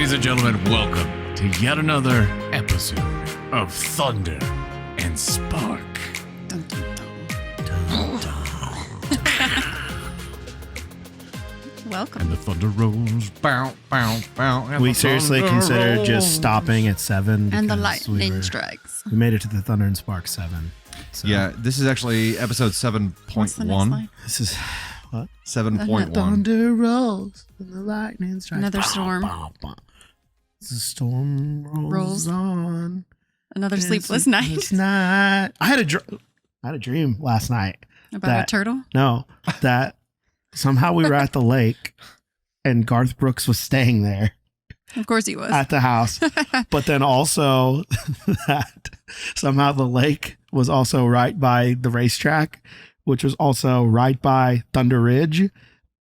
Ladies and gentlemen, welcome to yet another episode of Thunder and Spark. Dun, dun, dun. Welcome. And the thunder rolls, bow, bow, bow. And We the seriously thunder considered rolls. just stopping at 7. And the because lightning strikes. We made it to the Thunder and Spark 7. So Yeah, this is actually episode What's the next 7.1. line? This is what? 7.1. Thunder rolls and the lightning strikes. Another storm. The storm rolls on. Another sleepless night. Sleepless night. I had a dream last night. About a turtle? No, that somehow we were at the lake and Garth Brooks was staying there Of course he was. at the house. But then also that somehow the lake was also right by the racetrack, which was also right by Thunder Ridge.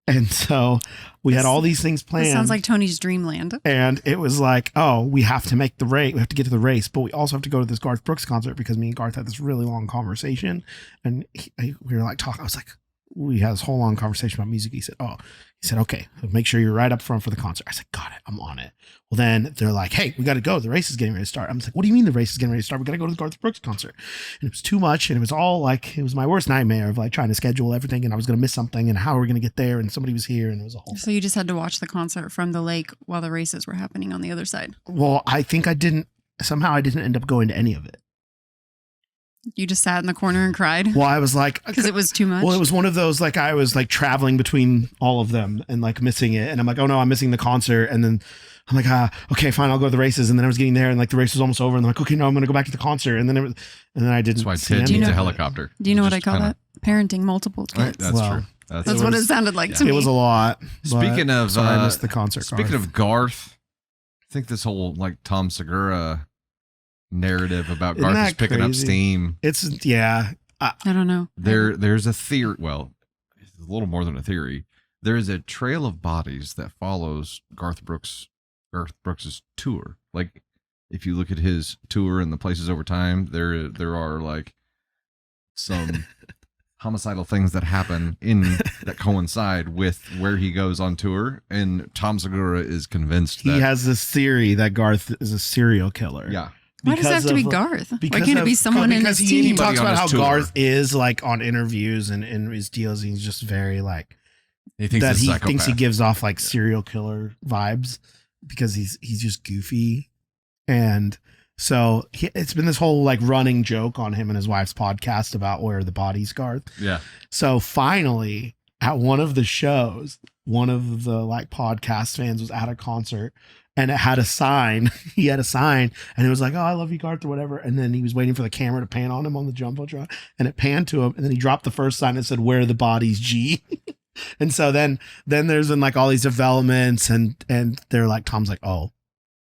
And so we had all these things planned. This sounds like Tony's dreamland. And it was like, oh, we have to make the race. We have to get to the race, but we also have to go to this Garth Brooks concert because me and Garth had this really long conversation. And we were like talking. I was like, we had this whole long conversation about music. He said, okay, make sure you're right up front for the concert. I said, got it. I'm on it. Well, then they're like, hey, we got to go. The race is getting ready to start. I'm like, what do you mean the race is getting ready to start? We got to go to the Garth Brooks concert. And it was too much. And it was all like, it was my worst nightmare of like trying to schedule everything. And I was going to miss something. And how are we going to get there? And somebody was here. And it was a whole So you just had to watch the concert from the lake while the races were happening on the other side. Well, I think I didn't end up going to any of it. You just sat in the corner and cried Well, I was like, because it was too much. well, it was one of those, like I was like traveling between all of them and like missing it. And I'm like, oh no, I'm missing the concert. And then I'm like, okay, fine, I'll go to the races. And then I was getting there and like the race was almost over. And I'm like, okay, no, I'm going to go back to the concert. And then I didn't. That's why see Ted any needs of a it. helicopter. Do you know what I Just call kinda- that? Parenting multiple kids. Right, that's Well, true. That's it what it was- sounded like to me. It was a lot. Speaking of, sorry, I missed the concert. Speaking of Garth, I think this whole like Tom Segura narrative about Isn't Garth that is picking up crazy? steam. It's yeah. I don't know. There's a theory. Well, it's a little more than a theory. There is a trail of bodies that follows Garth Brooks's tour. Like, if you look at his tour and the places over time, there are like some homicidal things that happen that coincide with where he goes on tour. And Tom Segura is convinced He that has this theory that Garth is a serial killer. yeah. Why does it have to be of- Garth? Why because can't it of- be someone in because his he team? talks on about his how tour. Garth is like on interviews and in his deals. He's just very like He thinks that. he's a He thinks he psychopath. gives off like serial killer vibes because he's just goofy. And so it's been this whole like running joke on him and his wife's podcast about where the body's Garth. Yeah. So finally, at one of the shows, one of the like podcast fans was at a concert and it had a sign. He had a sign and it was like, oh, I love you, Garth, or whatever. And then he was waiting for the camera to pan on him on the Jumbotron and it panned to him. And then he dropped the first sign and said, where are the bodies, G? And so then there's been like all these developments and they're like, Tom's like, oh,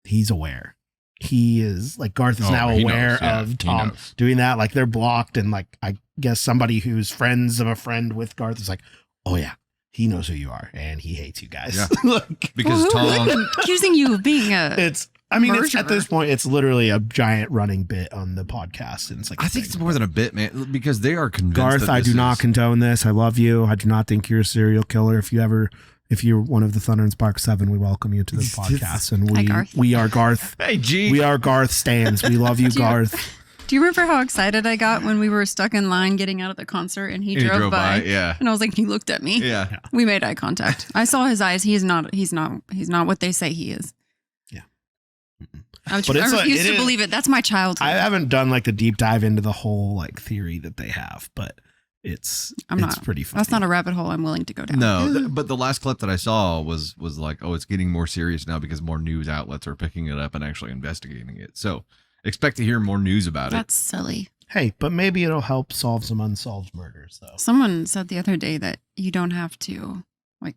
he's aware. He is like Garth is now he aware knows, yeah, of he Tom knows. doing that. Like they're blocked. And like, I guess somebody who's friends of a friend with Garth is like, oh yeah, he knows who you are and he hates you guys. Yeah. Like, Because Well, who Tom, wouldn't? Accusing you of being a... it's at Murderer. this point, it's literally a giant running bit on the podcast. And it's like, I think it's more than a bit, man, because they are convinced Garth, that I this do not is- condone this. I love you. I do not think you're a serial killer. If you're one of the Thunder and Spark 7, we welcome you to this podcast. And Hi, Garth. we are Garth. Hey, G. We are Garth stands. We love you, Do you- Garth. Do you remember how excited I got when we were stuck in line getting out of the concert and he And he drove by? Yeah. And I was like, he looked at me. Yeah. We made eye contact. I saw his eyes. He's not what they say he is. Yeah. I But it's like- refuse it to is- believe it. That's my childhood. I haven't done like the deep dive into the whole like theory that they have, but it's pretty funny. That's not a rabbit hole I'm willing to go down. No, but the last clip that I saw was like, oh, it's getting more serious now because more news outlets are picking it up and actually investigating it. So expect to hear more news about That's silly. Hey, but maybe it'll help solve some unsolved murders though. Someone said the other day that you don't have to, like,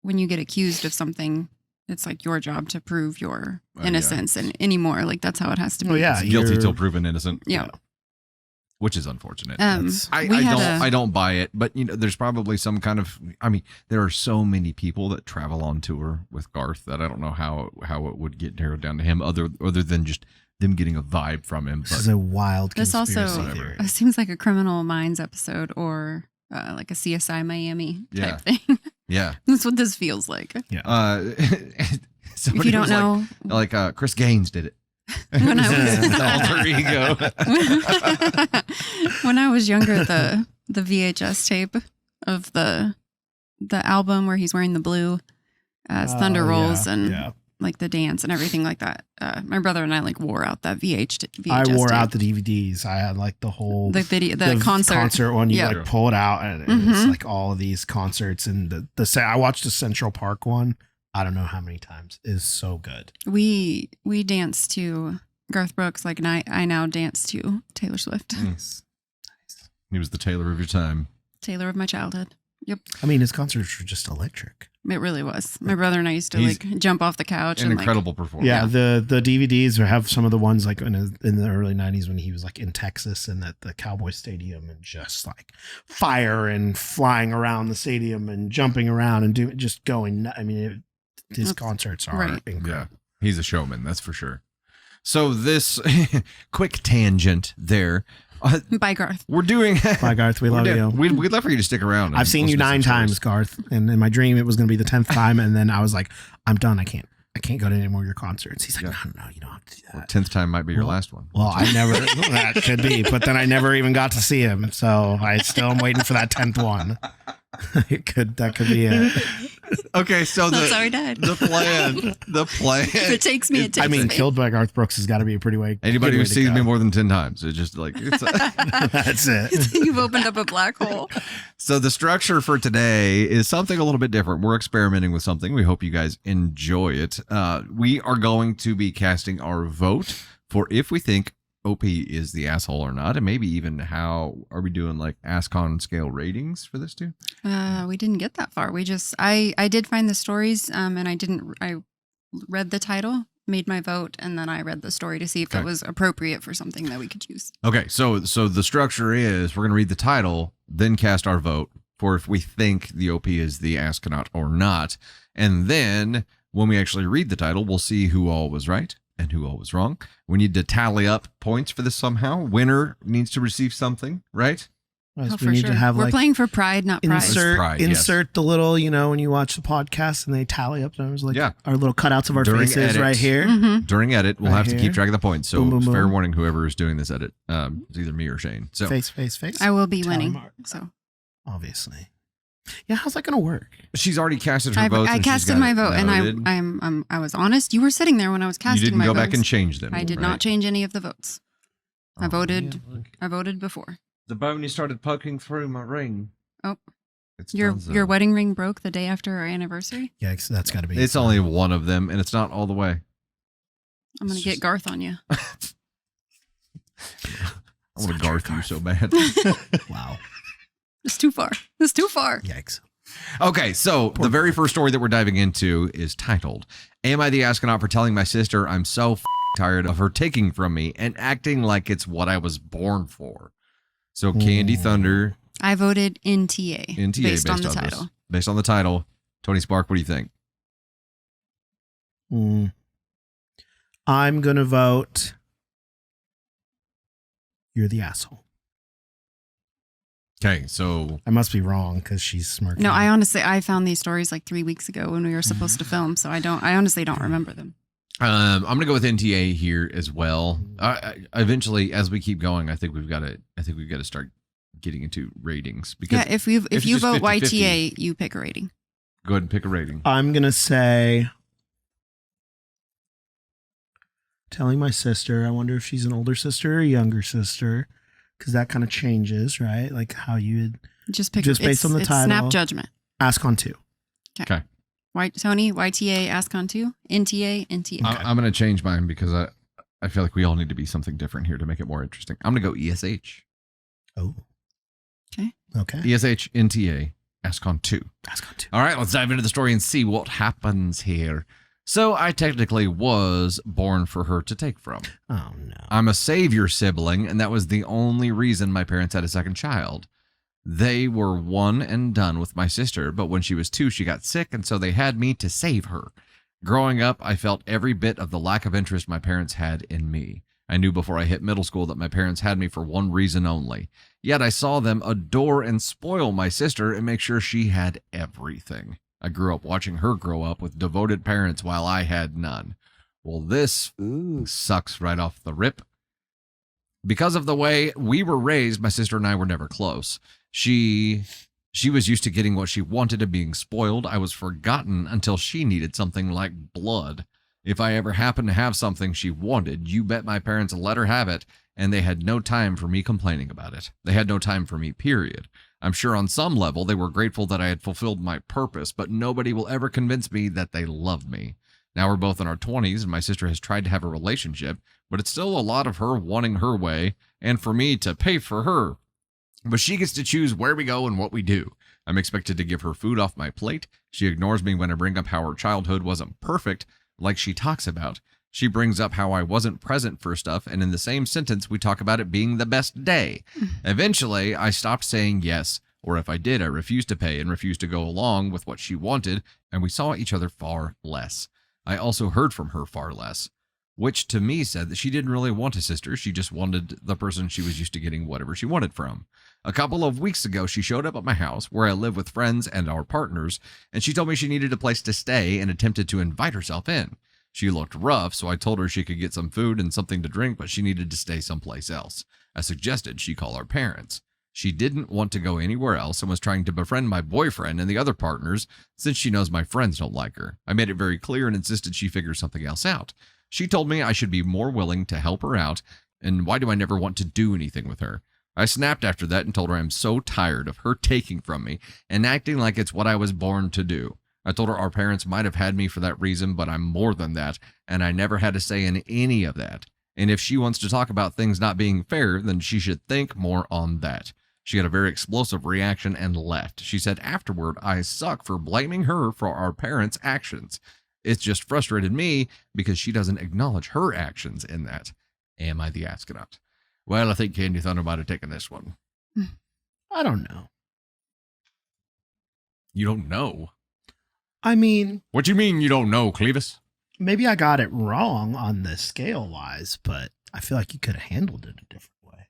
when you get accused of something, it's like your job to prove your Yeah. innocence and anymore. Like, that's how it has to be. Oh yeah, it. Guilty you're- till proven innocent. Yeah. Which is unfortunate. That's- I don't buy it, but there's probably some kind of, there are so many people that travel on tour with Garth that I don't know how it would get narrowed down to him other than just them getting a vibe from him. This is a wild This conspiracy also theory. seems like a Criminal Minds episode or like a CSI Miami type thing. Yeah. That's what this feels like. Uh, If you don't was know, like Chris Gaines did it. when I Alter ego. when I was younger, the VHS tape of the album where he's wearing the blue as Thunder Rolls and like the dance and everything like that. My brother and I like wore out that VHS I wore tape. out the DVDs. I had like the whole the video, the concert one. You Yeah. like pull it out, and it's like all of these concerts. And I watched the Central Park one. I don't know how many times. It is so good. We danced to Garth Brooks like I now dance to Taylor Swift. Nice. He was the Taylor of your time. Taylor of my childhood. Yep. I mean, his concerts were just electric. It really was. My brother and I used to He's like jump off the couch. An and incredible performer. Yeah, the DVDs have some of the ones like in the early 90s when he was like in Texas and at the Cowboy Stadium and just like fire and flying around the stadium and jumping around and just going. I mean, his concerts are incredible. Yeah, he's a showman, that's for sure. So this quick tangent there. Bye, Garth. We're doing. Bye, Garth. We love you. We'd love for you to stick around. I've seen you 9 times, Garth, and in my dream it was going to be the 10th time, and then I was like, I'm done. I can't go to any more of your concerts. He's like, no, you don't have to do that. 10th time might be your last one. Well, I never. That could be, but then I never even got to see him, so I still am waiting for that 10th one. That could be it. Okay, so That's how he died. the plan. If it takes me, it takes I mean, me. killed by Garth Brooks has got to be a pretty way. Anybody who good way to sees go. me more than 10 times, it's just like That's it. You've opened up a black hole. So the structure for today is something a little bit different. We're experimenting with something. We hope you guys enjoy it. We are going to be casting our vote for if we think OP is the asshole or not, and maybe even how are we doing like ASCON scale ratings for this too? We didn't get that far. I did find the stories, and I read the title, made my vote, and then I read the story to see if it was appropriate for something that we could use. Okay, so the structure is we're going to read the title, then cast our vote for if we think the OP is the astronaut or not, and then when we actually read the title, we'll see who all was right and who all was wrong. We need to tally up points for this somehow. Winner needs to receive something, right? Yes, Oh, we for need sure. to have We're like playing for pride, not prize. insert the little, when you watch the podcast and they tally up those like our little cutouts of our During faces edit. right here. Mm-hmm. During edit, we'll Right have to here. keep track of the points. So Boom, boom, fair boom. warning, whoever is doing this edit, it's either me or Shane. So Face. I will be Tally winning. mark. So Obviously. Yeah, how's that going to work? she's already casted her I votes. and she's casted got my it vote, noted. and I was honest. You were sitting there when I was You casting didn't my go votes. back and change them. I did right? not change any of the votes. I Oh, voted. yeah, look. I voted before. The bone started poking through my ring. Oh. It's Your Dunzo. wedding ring broke the day after our anniversary. Yeah, that's got to be. It's only one of them, and it's not all the way. I'm gonna It's get just- Garth on you. I want to not true, Garth you Garth. so bad. Wow. It's too far. It's too far. Yikes. Okay, so the very first story that we're diving into is titled, Am I the astronaut for telling my sister I'm so tired of her taking from me and acting like it's what I was born for? So Candy Thunder, I voted NTA, NTA based on the this. title. Based on the title. Tony Spark, what do you think? I'm going to vote. You're the asshole. Okay, so I must be wrong because she's smirking. No, I found these stories like 3 weeks ago when we were supposed to film, so I honestly don't remember them. I'm gonna go with NTA here as well. Eventually, as we keep going, I think we've got to start getting into ratings because Yeah, if you it's you just vote 50-50. YTA, you pick a rating. Go ahead and pick a rating. I'm going to say. Telling my sister. I wonder if she's an older sister or a younger sister. Because that kind of changes, right? Like how you would Just pick. Just based on the it's title. Snap judgment. ask on 2. Okay. Tony, YTA, ask on 2, NTA, NTA. I'm gonna change mine because I feel like we all need to be something different here to make it more interesting. I'm gonna go ESH. Oh. Okay. Okay. ESH NTA ASCON 2. Ask on 2. All right, let's dive into the story and see what happens here. So I technically was born for her to take from. Oh, no. I'm a savior sibling, and that was the only reason my parents had a second child. They were one and done with my sister, but when she was 2, she got sick, and so they had me to save her. Growing up, I felt every bit of the lack of interest my parents had in me. I knew before I hit middle school that my parents had me for one reason only. Yet I saw them adore and spoil my sister and make sure she had everything. I grew up watching her grow up with devoted parents while I had none. Well, this sucks right off the rip. Because of the way we were raised, my sister and I were never close. She was used to getting what she wanted and being spoiled. I was forgotten until she needed something like blood. If I ever happened to have something she wanted, you bet my parents let her have it, and they had no time for me complaining about it. They had no time for me, period. I'm sure on some level they were grateful that I had fulfilled my purpose, but nobody will ever convince me that they love me. Now we're both in our 20s, and my sister has tried to have a relationship, but it's still a lot of her wanting her way, and for me to pay for her. But she gets to choose where we go and what we do. I'm expected to give her food off my plate. She ignores me when I bring up how her childhood wasn't perfect, like she talks about. She brings up how I wasn't present for stuff, and in the same sentence, we talk about it being the best day. Eventually, I stopped saying yes, or if I did, I refused to pay and refused to go along with what she wanted, and we saw each other far less. I also heard from her far less, which to me said that she didn't really want a sister. She just wanted the person she was used to getting whatever she wanted from. A couple of weeks ago, she showed up at my house where I live with friends and our partners, and she told me she needed a place to stay and attempted to invite herself in. She looked rough, so I told her she could get some food and something to drink, but she needed to stay someplace else. I suggested she call our parents. She didn't want to go anywhere else and was trying to befriend my boyfriend and the other partners since she knows my friends don't like her. I made it very clear and insisted she figure something else out. She told me I should be more willing to help her out, and why do I never want to do anything with her? I snapped after that and told her I'm so tired of her taking from me and acting like it's what I was born to do. I told her our parents might have had me for that reason, but I'm more than that, and I never had a say in any of that. And if she wants to talk about things not being fair, then she should think more on that. She had a very explosive reaction and left. She said afterward, I suck for blaming her for our parents' actions. It's just frustrated me because she doesn't acknowledge her actions in that. Am I the astronaut? Well, I think Candy Thunder might have taken this one. I don't know. You don't know? I mean, What you mean you don't know, Clevis? maybe I got it wrong on the scale wise, but I feel like you could have handled it a different way.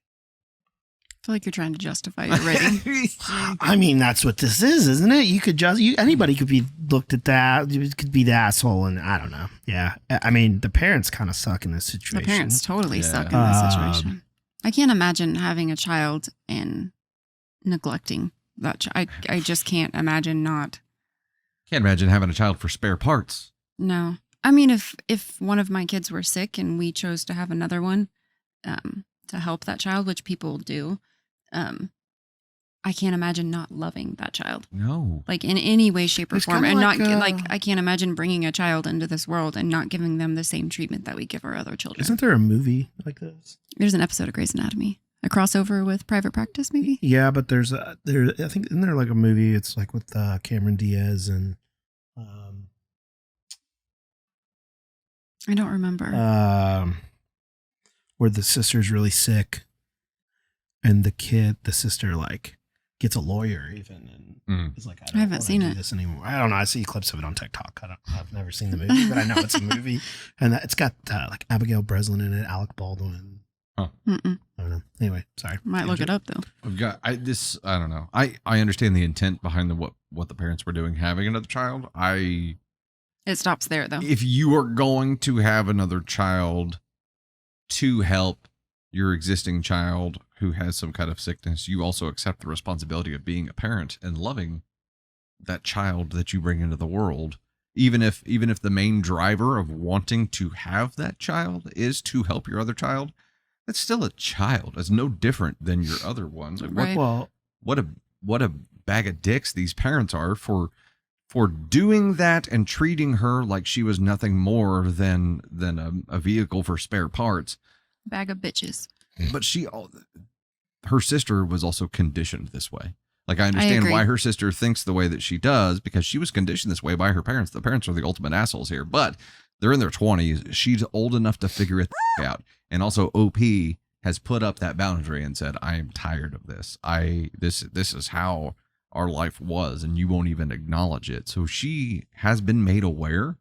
I feel like you're trying to justify your rating. I mean, that's what this is, isn't it? You could just, anybody could be looked at that. You could be the asshole, and I don't know. Yeah. I mean, the parents kind of suck in this situation. The parents totally suck in this situation. I can't imagine having a child and neglecting that child. I just can't imagine not. Can't imagine having a child for spare parts. No. I mean, if one of my kids were sick and we chose to have another one to help that child, which people do, I can't imagine not loving that child. No. Like in any way, shape, or It's form. kinda And like, I can't imagine bringing a child into this world and not giving them the same treatment that we give our other children. Isn't there a movie like this? There's an episode of Grey's Anatomy. A crossover with Private Practice, maybe? Yeah, but I think, isn't there like a movie? It's like with Cameron Diaz and I don't remember. where the sister's really sick and the sister like gets a lawyer even and is like, I haven't seen it. This anymore. I don't know. I see clips of it on TikTok. I've never seen the movie, but I know it's a movie, and it's got like Abigail Breslin in it, Alec Baldwin. Mm-mm. I don't know. Anyway, sorry. Might look it up though. I've got I don't know. I understand the intent behind what the parents were doing having another child. It stops there though. If you are going to have another child to help your existing child who has some kind of sickness, you also accept the responsibility of being a parent and loving that child that you bring into the world. Even if the main driver of wanting to have that child is to help your other child, that's still a child. It's no different than your other ones. Like Right. what a bag of dicks these parents are for doing that and treating her like she was nothing more than a vehicle for spare parts. Bag of bitches. But her sister was also conditioned this way. Like, I understand agree. why her sister thinks the way that she does, because she was conditioned this way by her parents. The parents are the ultimate assholes here, but they're in their 20s. She's old enough to figure it out. And also OP has put up that boundary and said, I am tired of this. This is how our life was, and you won't even acknowledge it. So she has been made aware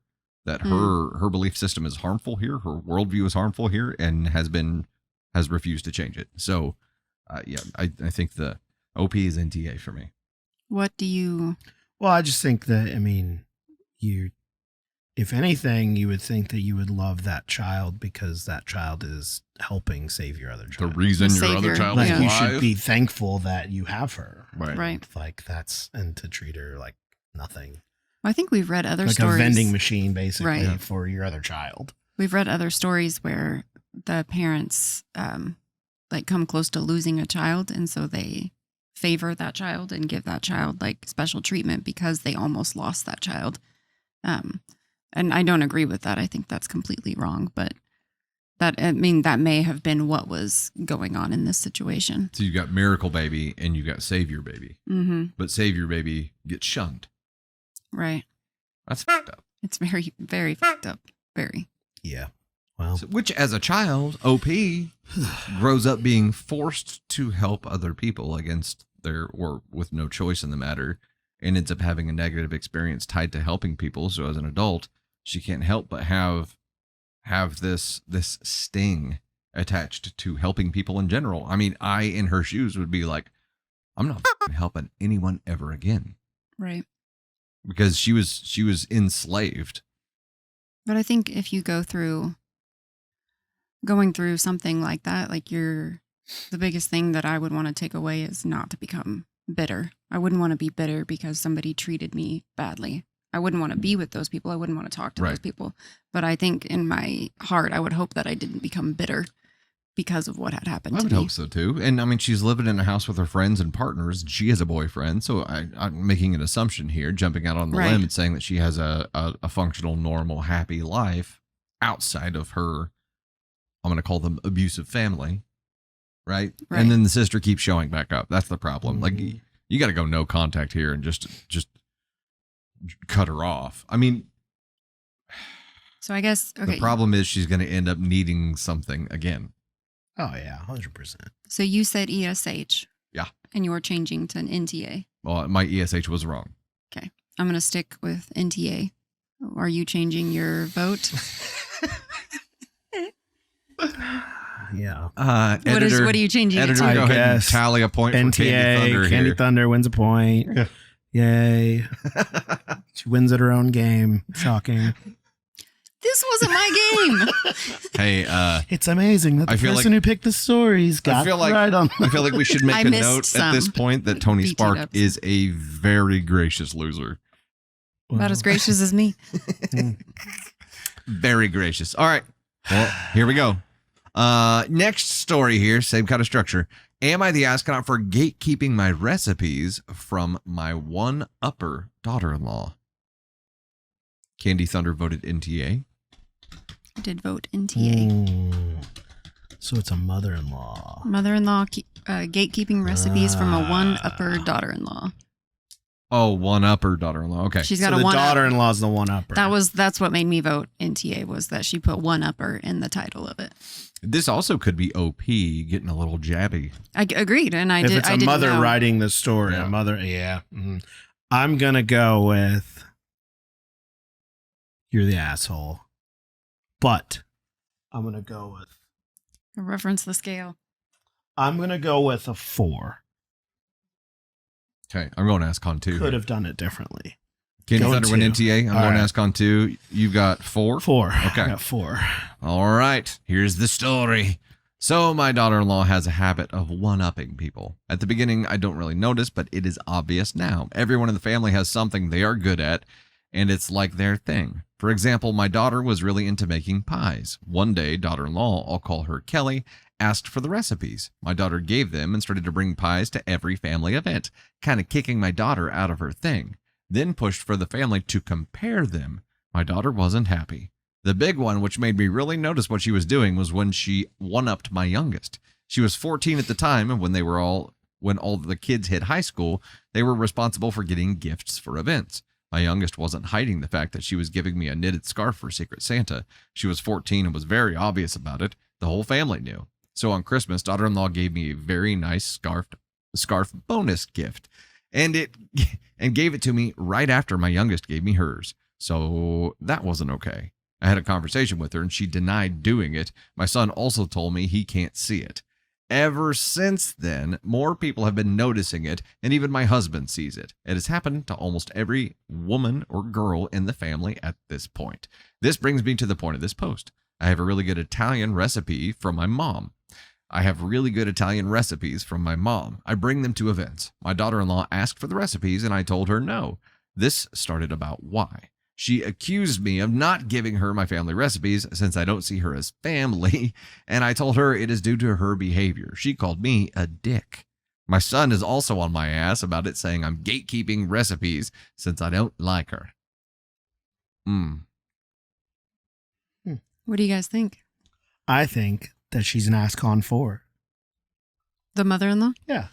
that her belief system is harmful here, her worldview is harmful here, and has refused to change it. So I think the OP is NTA for me. What do you Well, I just think that, I mean, if anything, you would think that you would love that child because that child is helping save your other The child. reason your Savior. other child Like, is you alive. should be thankful that you have her. Right. Like, and to treat her like nothing. I think we've read other Like stories. a vending machine, basically, Right. for your other child. We've read other stories where the parents like come close to losing a child, and so they favor that child and give that child like special treatment because they almost lost that child. And I don't agree with that. I think that's completely wrong, but that may have been what was going on in this situation. So you got Miracle Baby and you got Savior Baby. Mm-hmm. But Savior Baby gets shunned. Right. That's fucked up. It's very, very fucked up. Very. Yeah. Well, So, which as a child, OP grows up being forced to help other people against or with no choice in the matter, and ends up having a negative experience tied to helping people. So as an adult, she can't help but have this sting attached to helping people in general. I mean, I in her shoes would be like, I'm not helping anyone ever again. Right. Because she was enslaved. But I think if you going through something like that, like the biggest thing that I would want to take away is not to become bitter. I wouldn't want to be bitter because somebody treated me badly. I wouldn't want to be with those people. I wouldn't want to talk to those people. But I think in my heart, I would hope that I didn't become bitter because of what had happened I to would me. hope so too. And I mean, she's living in a house with her friends and partners. She has a boyfriend. So I'm making an assumption here, jumping out on the Right. limb and saying that she has a functional, normal, happy life outside of her, I'm going to call them abusive family. Right? Right. And then the sister keeps showing back up. That's the problem. Like, Mhm. you got to go no contact here and just cut her off. I mean, So I guess, okay. the problem is she's going to end up needing something again. oh yeah, 100%. So you said ESH. Yeah. And you were changing to an NTA. Well, my ESH was wrong. Okay. I'm going to stick with NTA. Are you changing your vote? Yeah. Editor, What are you changing it editor, to? I go ahead and guess tally a point for Candy Thunder Candy here. Thunder wins a point. Yay. She wins at her own game. Shocking. This wasn't my game. Hey, It's amazing that the I feel person who picked the stories got feel like- right on. I feel like we should make I a missed note at this some point that Tony BT Spark dubs. is a very gracious loser. About as gracious as me. Very gracious. All right. Well, here we go. Next story here, same kind of structure. Am I the astronaut for gatekeeping my recipes from my one-upper daughter-in-law? Candy Thunder voted NTA. I did vote NTA. Mm. So it's a mother-in-law. Mother-in-law gatekeeping recipes from a one-upper daughter-in-law. Oh, one-upper daughter-in-law. Okay. She's So got a the one-up. daughter-in-law's the one-upper. That's what made me vote NTA, was that she put one-upper in the title of it. This also could be OP getting a little jabby. I agreed, and if it's a didn't mother know. writing the story, Yeah. a mother, yeah. Mhm. I'm gonna go with you're the asshole, but I'm gonna go with Reference the scale. I'm gonna go with a 4. Okay. I'm going ASCON 2. Could have done it differently. Candy Going Thunder win 2. NTA. I'm All going right. ASCON 2. You got 4? 4. Okay. I got 4. All right, here's the story. So my daughter-in-law has a habit of one-upping people. At the beginning, I don't really notice, but it is obvious now. Everyone in the family has something they are good at, and it's like their thing. For example, my daughter was really into making pies. One day, daughter-in-law, I'll call her Kelly, asked for the recipes. My daughter gave them and started to bring pies to every family event, kind of kicking my daughter out of her thing. Then pushed for the family to compare them. My daughter wasn't happy. The big one, which made me really notice what she was doing, was when she one-upped my youngest. She was 14 at the time, and when all the kids hit high school, they were responsible for getting gifts for events. My youngest wasn't hiding the fact that she was giving me a knitted scarf for Secret Santa. She was 14 and was very obvious about it. The whole family knew. So on Christmas, daughter-in-law gave me a very nice scarf bonus gift, and gave it to me right after my youngest gave me hers. So that wasn't okay. I had a conversation with her and she denied doing it. My son also told me he can't see it. Ever since then, more people have been noticing it, and even my husband sees it. It has happened to almost every woman or girl in the family at this point. This brings me to the point of this post. I have a really good Italian recipe from my mom. I bring them to events. My daughter-in-law asked for the recipes, and I told her no. This started about why. She accused me of not giving her my family recipes since I don't see her as family, and I told her it is due to her behavior. She called me a dick. My son is also on my ass about it, saying I'm gatekeeping recipes since I don't like her. What do you guys think? I think that she's an ASCON 4. The mother-in-law? Yeah.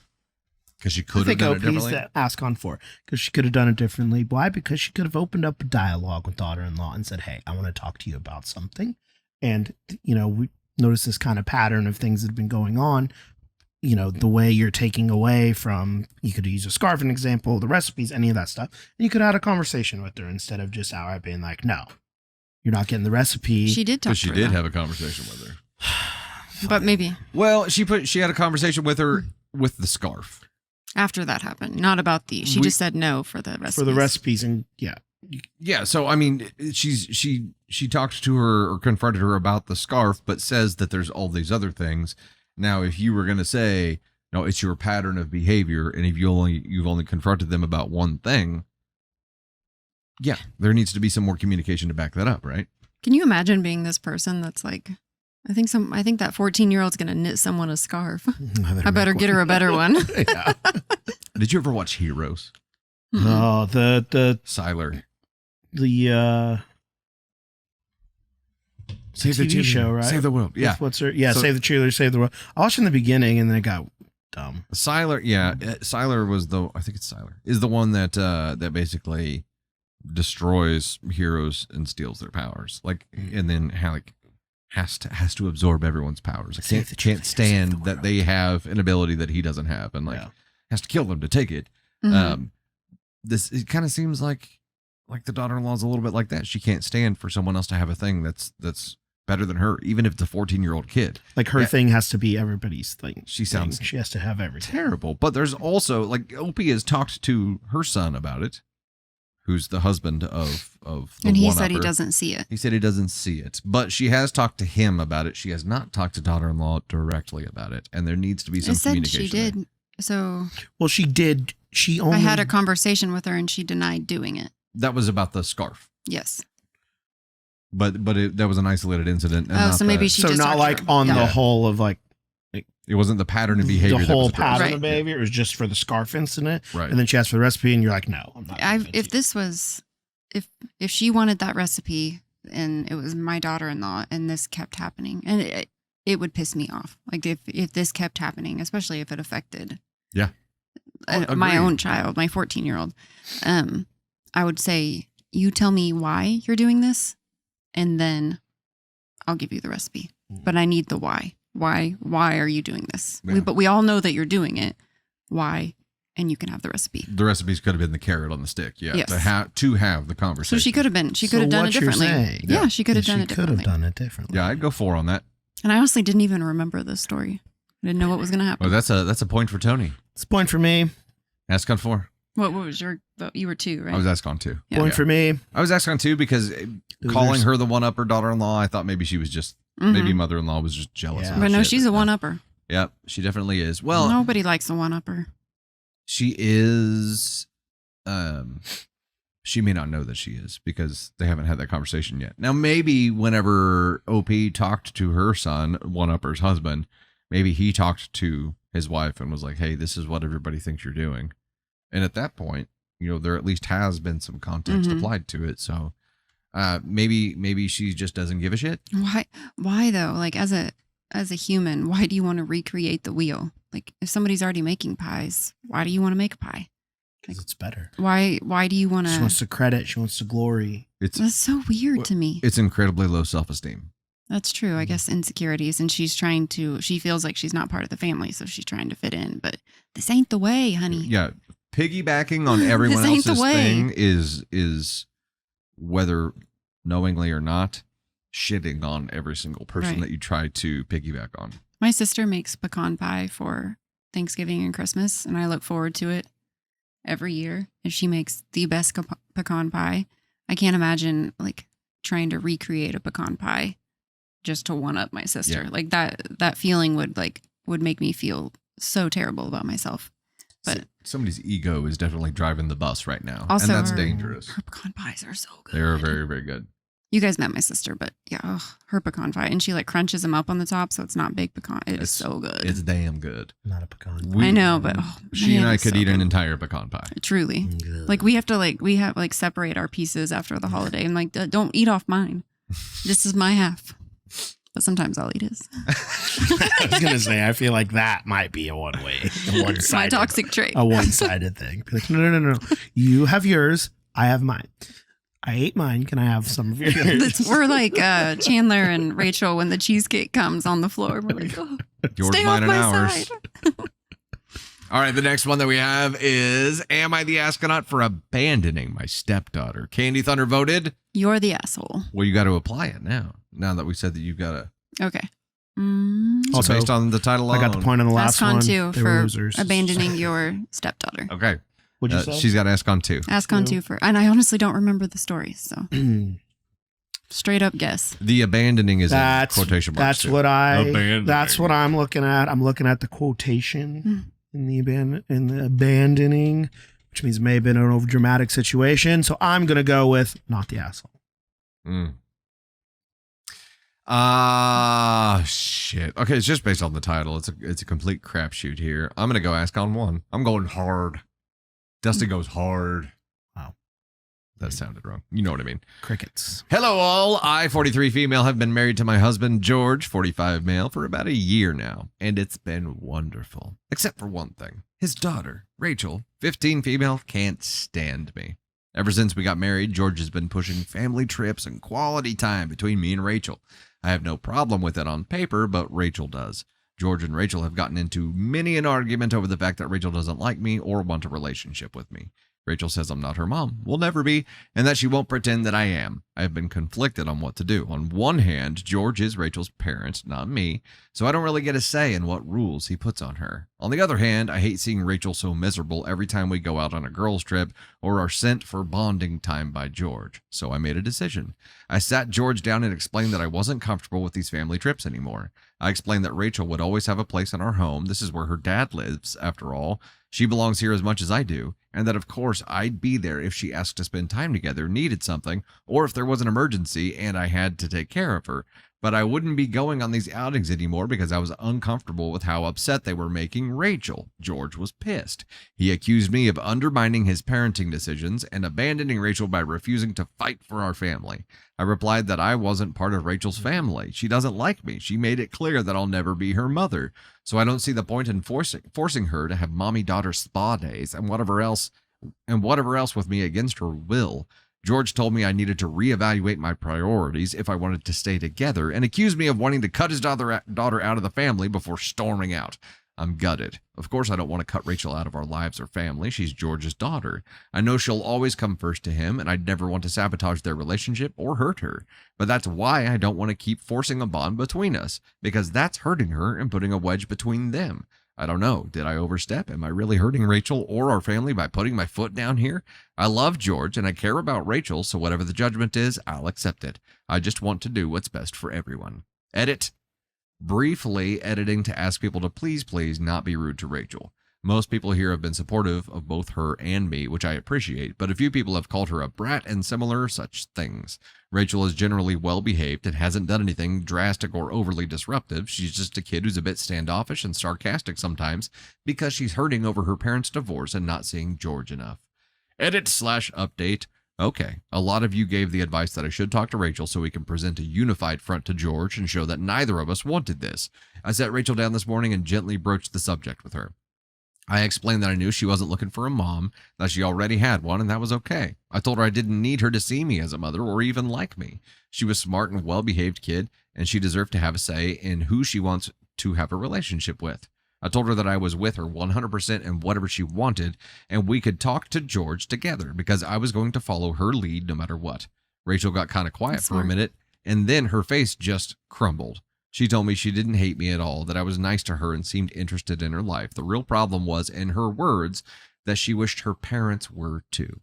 Because she could have done it differently? that ASCON 4. Because she could have done it differently. Why? Because she could have opened up a dialogue with daughter-in-law and said, hey, I want to talk to you about something. And, we noticed this kind of pattern of things that have been going on. The way you're taking away from, you could use a scarf, an example, the recipes, any of that stuff. And you could have had a conversation with her instead of just outright being like, no, you're not getting the recipe. She did talk But to she her, did though. have a conversation with her. But maybe. Well, she had a conversation with her with the scarf. After that happened. Not about the. She just said no for the recipes. For the recipes, and Yeah, so I mean, she talked to her or confronted her about the scarf, but says that there's all these other things. Now, if you were going to say, no, it's your pattern of behavior, and if you've only confronted them about one thing, yeah, there needs to be some more communication to back that up, right? Can you imagine being this person that's like, I think that 14-year-old's going to knit someone a scarf. I better get her a better one. Yeah. Did you ever watch Heroes? No, the Siler. Save the TV show, right? Save the world. Yeah. What's her? Yeah, so, Save the Cheerleader, Save the World. I watched in the beginning and then it got dumb. Siler, yeah. Siler was I think it's Siler, is the one that basically destroys heroes and steals their powers. And then has to absorb everyone's powers. Can't stand that they have an ability that he doesn't have, and has to kill them to take it. Mm-hmm. It kind of seems like the daughter-in-law is a little bit like that. She can't stand for someone else to have a thing that's better than her, even if it's a 14-year-old kid. Like her thing has to be everybody's thing. She has to have everything. Terrible. But there's also Opie has talked to her son about it, who's the husband of the and he one-upper. said he doesn't see it. He said he doesn't see it, but she has talked to him about it. She has not talked to daughter-in-law directly about it, and there needs to be some communication. She did. There. So well, she did. She only. I had a conversation with her, and she denied doing it. That was about the scarf. Yes. But that was an isolated incident. And so maybe she. So just not like on the whole of it wasn't the pattern of behavior. The whole pattern right. of behavior. It was just for the scarf incident. Right. And then she asked for the recipe, and you're like, no, I'm not. If she wanted that recipe, and it was my daughter-in-law, and this kept happening, and it would piss me off. Like if this kept happening, especially if it affected. Yeah. My own child, my 14-year-old. I would say, you tell me why you're doing this, and then I'll give you the recipe. But I need the why. Why are you doing this? Yeah. But we all know that you're doing it. Why? And you can have the recipe. The recipes could have been the carrot on the stick. Yeah. Yes. To have the conversation. So she could have done it differently. Yeah, she could have done it differently. Yeah, I'd go 4 on that. And I honestly didn't even remember this story. I didn't know what was going to happen. Oh, that's a point for Tony. It's a point for me. ASCON 4. What was your vote? You were 2, right? I was ASCON 2. Yeah. Point for me. I was ASCON 2 because calling her the one-upper daughter-in-law, I thought maybe she was just, maybe mother-in-law was just jealous. Yeah. of But no, shit. she's a one-upper. Yep, she definitely is. Well, Nobody likes a one-upper. she is, she may not know that she is because they haven't had that conversation yet. Now, maybe whenever OP talked to her son, one-upper's husband, maybe he talked to his wife and was like, hey, this is what everybody thinks you're doing. And at that point, there at least has been some context applied to it. So maybe she just doesn't give a shit. Why though? Like as a human, why do you want to recreate the wheel? Like if somebody's already making pies, why do you want to make a pie? Because it's better. Why do you want to? She wants the credit. She wants the glory. That's so weird to me. It's incredibly low self-esteem. That's true. I guess insecurities, and she feels like she's not part of the family, so she's trying to fit in. But this ain't the way, honey. Yeah, piggybacking on everyone This ain't the else's way. thing is whether knowingly or not, shitting on every single person Right. that you try to piggyback on. My sister makes pecan pie for Thanksgiving and Christmas, and I look forward to it every year. And she makes the best pecan pie. I can't imagine like trying to recreate a pecan pie just to one up my sister. Yeah. Like that feeling would make me feel so terrible about myself. But somebody's ego is definitely driving the bus right now. Also, and that's dangerous. Her pecan pies are so good. They are very, very good. You guys met my sister, but yeah, her pecan pie. And she like crunches them up on the top, so it's not big pecan. It's so good. It's damn good. Not a pecan. I know, but she and I could eat an entire pecan pie. Truly. Like we have to separate our pieces after the holiday and like, don't eat off mine. This is my half. But sometimes I'll eat his. I was gonna say, I feel like that might be a one-sided, my toxic trait. A one-sided thing. Be like, no. You have yours. I have mine. I ate mine. Can I have some of yours? We're like Chandler and Rachel when the cheesecake comes on the floor. We're like, oh, yours, stay mine, off and my ours. side. All right, the next one that we have is, am I the astronaut for abandoning my stepdaughter? Candy Thunder voted. You're the asshole. Well, you got to apply it now. Now that we said that you've got to. Okay. So Also, based on the title alone. I got the point on the last Ascon one. 2 They were for losers. abandoning your stepdaughter. Okay. What'd you say? She's got Ascon 2. Ascon 2 for, and I honestly don't remember the story, so straight up guess. The abandoning is in quotation marks. That's too. what Abandoning. That's what I'm looking at. I'm looking at the quotation in the abandoning, which means it may have been an over dramatic situation. So I'm gonna go with not the asshole. Shit. Okay, it's just based on the title. It's a complete crapshoot here. I'm gonna go Ascon 1. I'm going hard. Dustin goes hard. Wow. That sounded wrong. You know what I mean. Crickets. Hello all. I, 43 female, have been married to my husband, George, 45 male, for about a year now. And it's been wonderful. Except for one thing. His daughter, Rachel, 15 female, can't stand me. Ever since we got married, George has been pushing family trips and quality time between me and Rachel. I have no problem with it on paper, but Rachel does. George and Rachel have gotten into many an argument over the fact that Rachel doesn't like me or want a relationship with me. Rachel says I'm not her mom, will never be, and that she won't pretend that I am. I have been conflicted on what to do. On one hand, George is Rachel's parent, not me, so I don't really get a say in what rules he puts on her. On the other hand, I hate seeing Rachel so miserable every time we go out on a girls' trip or are sent for bonding time by George. So I made a decision. I sat George down and explained that I wasn't comfortable with these family trips anymore. I explained that Rachel would always have a place in our home. This is where her dad lives, after all. She belongs here as much as I do, and that of course I'd be there if she asked to spend time together, needed something, or if there was an emergency and I had to take care of her. But I wouldn't be going on these outings anymore because I was uncomfortable with how upset they were making Rachel. George was pissed. He accused me of undermining his parenting decisions and abandoning Rachel by refusing to fight for our family. I replied that I wasn't part of Rachel's family. She doesn't like me. She made it clear that I'll never be her mother. So I don't see the point in forcing her to have mommy-daughter spa days and whatever else with me against her will. George told me I needed to reevaluate my priorities if I wanted to stay together and accused me of wanting to cut his daughter out of the family before storming out. I'm gutted. Of course, I don't want to cut Rachel out of our lives or family. She's George's daughter. I know she'll always come first to him, and I'd never want to sabotage their relationship or hurt her. But that's why I don't want to keep forcing a bond between us, because that's hurting her and putting a wedge between them. I don't know. Did I overstep? Am I really hurting Rachel or our family by putting my foot down here? I love George and I care about Rachel, so whatever the judgment is, I'll accept it. I just want to do what's best for everyone. Edit. Briefly editing to ask people to please not be rude to Rachel. Most people here have been supportive of both her and me, which I appreciate, but a few people have called her a brat and similar such things. Rachel is generally well behaved and hasn't done anything drastic or overly disruptive. She's just a kid who's a bit standoffish and sarcastic sometimes because she's hurting over her parents' divorce and not seeing George enough. Edit/update. Okay, a lot of you gave the advice that I should talk to Rachel so we can present a unified front to George and show that neither of us wanted this. I sat Rachel down this morning and gently broached the subject with her. I explained that I knew she wasn't looking for a mom, that she already had one, and that was okay. I told her I didn't need her to see me as a mother or even like me. She was a smart and well-behaved kid, and she deserved to have a say in who she wants to have a relationship with. I told her that I was with her 100% in whatever she wanted, and we could talk to George together because I was going to follow her lead no matter what. Rachel got kind of quiet for a minute, and then her face just crumbled. She told me she didn't hate me at all, that I was nice to her and seemed interested in her life. The real problem was, in her words, that she wished her parents were too.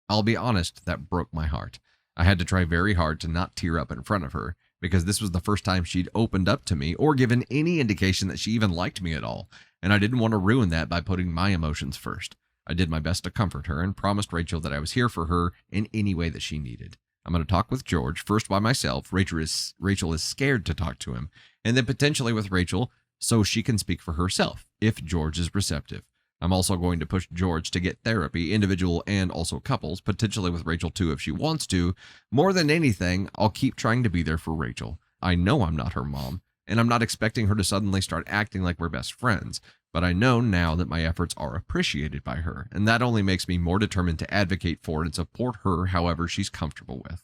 I'll be honest, that broke my heart. I had to try very hard to not tear up in front of her, because this was the first time she'd opened up to me or given any indication that she even liked me at all, and I didn't want to ruin that by putting my emotions first. I did my best to comfort her and promised Rachel that I was here for her in any way that she needed. I'm going to talk with George, first by myself. Rachel is scared to talk to him, and then potentially with Rachel so she can speak for herself, if George is receptive. I'm also going to push George to get therapy, individual and also couples, potentially with Rachel too if she wants to. More than anything, I'll keep trying to be there for Rachel. I know I'm not her mom, and I'm not expecting her to suddenly start acting like we're best friends, but I know now that my efforts are appreciated by her, and that only makes me more determined to advocate for and support her however she's comfortable with.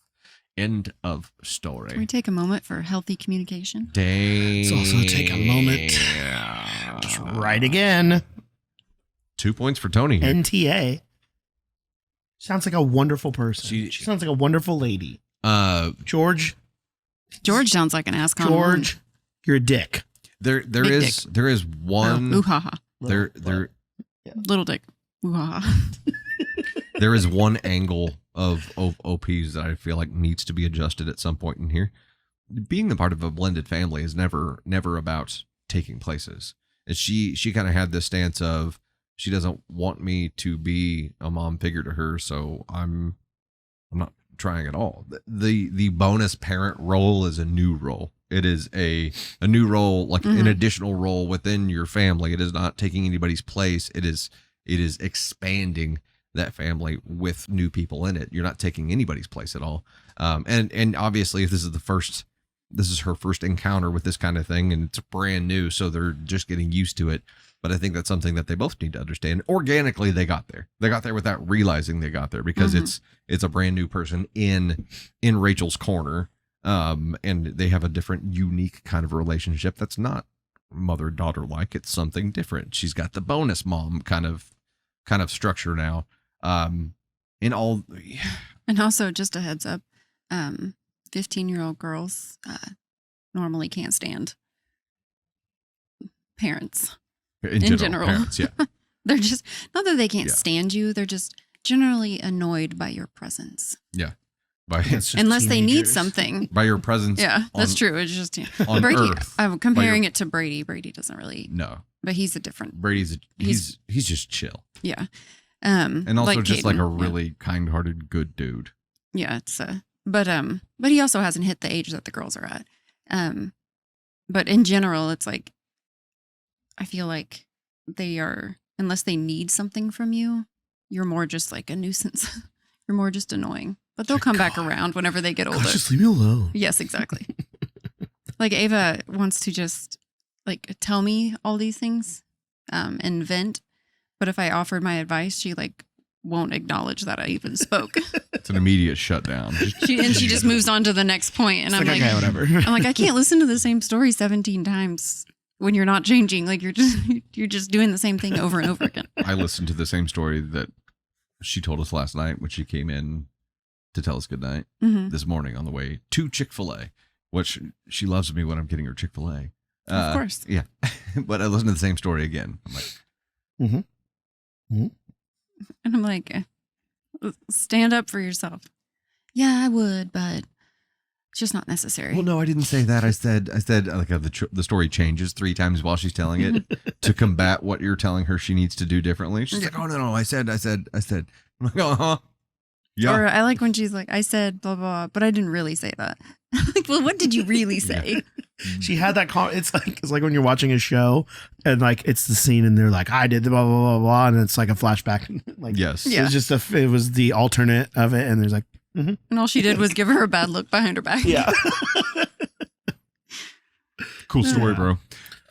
End of story. Can we take a moment for healthy communication? Dang. Let's also take a moment. Just right again. 2 points for Tony here. NTA. Sounds like a wonderful person. She sounds like a wonderful lady. George sounds like an ass con. George, you're a dick. There is one. Ooh ha ha. Little dick. Ooh ha ha. There is one angle of OPs that I feel like needs to be adjusted at some point in here. Being the part of a blended family is never about taking places. And she kind of had this stance of, she doesn't want me to be a mom figure to her, so I'm not trying at all. The bonus parent role is a new role. It is a new role, like an additional role within your family. It is not taking anybody's place. It is expanding that family with new people in it. You're not taking anybody's place at all. And obviously, if this is her first encounter with this kind of thing, and it's brand new, so they're just getting used to it. But I think that's something that they both need to understand. Organically, they got there. They got there without realizing they got there, because it's a brand new person in Rachel's corner, and they have a different, unique kind of relationship that's not mother-daughter like. It's something different. She's got the bonus mom kind of structure now. And also, just a heads up, 15-year-old girls normally can't stand parents. In general. Parents, yeah. They're just, not that they can't stand you, they're just generally annoyed by your presence. Yeah. Unless they need something. By your presence. Yeah, that's true. It's just on Brady. Earth. I'm comparing it to Brady. Brady doesn't really. No. But he's a different. He's just chill. Yeah. And also like just Caden, like a really kind-hearted, good dude. Yeah, it's but he also hasn't hit the age that the girls are at. But in general, it's like, I feel like they are, unless they need something from you, you're more just like a nuisance. You're more just annoying. But they'll come back around whenever they get older. Gosh, just leave me alone. Yes, exactly. Like Ava wants to just like tell me all these things and vent. But if I offered my advice, she like won't acknowledge that I even spoke. It's an immediate shutdown. She just moves on to the next point, and I'm like, okay, whatever. I'm like, I can't listen to the same story 17 times when you're not changing. Like you're just doing the same thing over and over again. I listened to the same story that she told us last night when she came in to tell us goodnight this morning on the way to Chick-fil-A, which she loves me when I'm getting her Chick-fil-A. Of course. Yeah. But I listened to the same story again. I'm like, And I'm like, stand up for yourself. Yeah, I would, but it's just not necessary. well, no, I didn't say that. I said like the story changes 3 times while she's telling it to combat what you're telling her she needs to do differently. She's like, oh, no, I said. I'm like, uh-huh. Yeah. Or I like when she's like, I said blah, blah, but I didn't really say that. Like, well, what did you really say? She had that it's like when you're watching a show and like it's the scene and they're like, I did the blah blah blah blah, and it's like a flashback. Like, yes. Yeah. It was the alternate of it, and there's like And all she did was give her a bad look behind her back. yeah. Cool story, bro.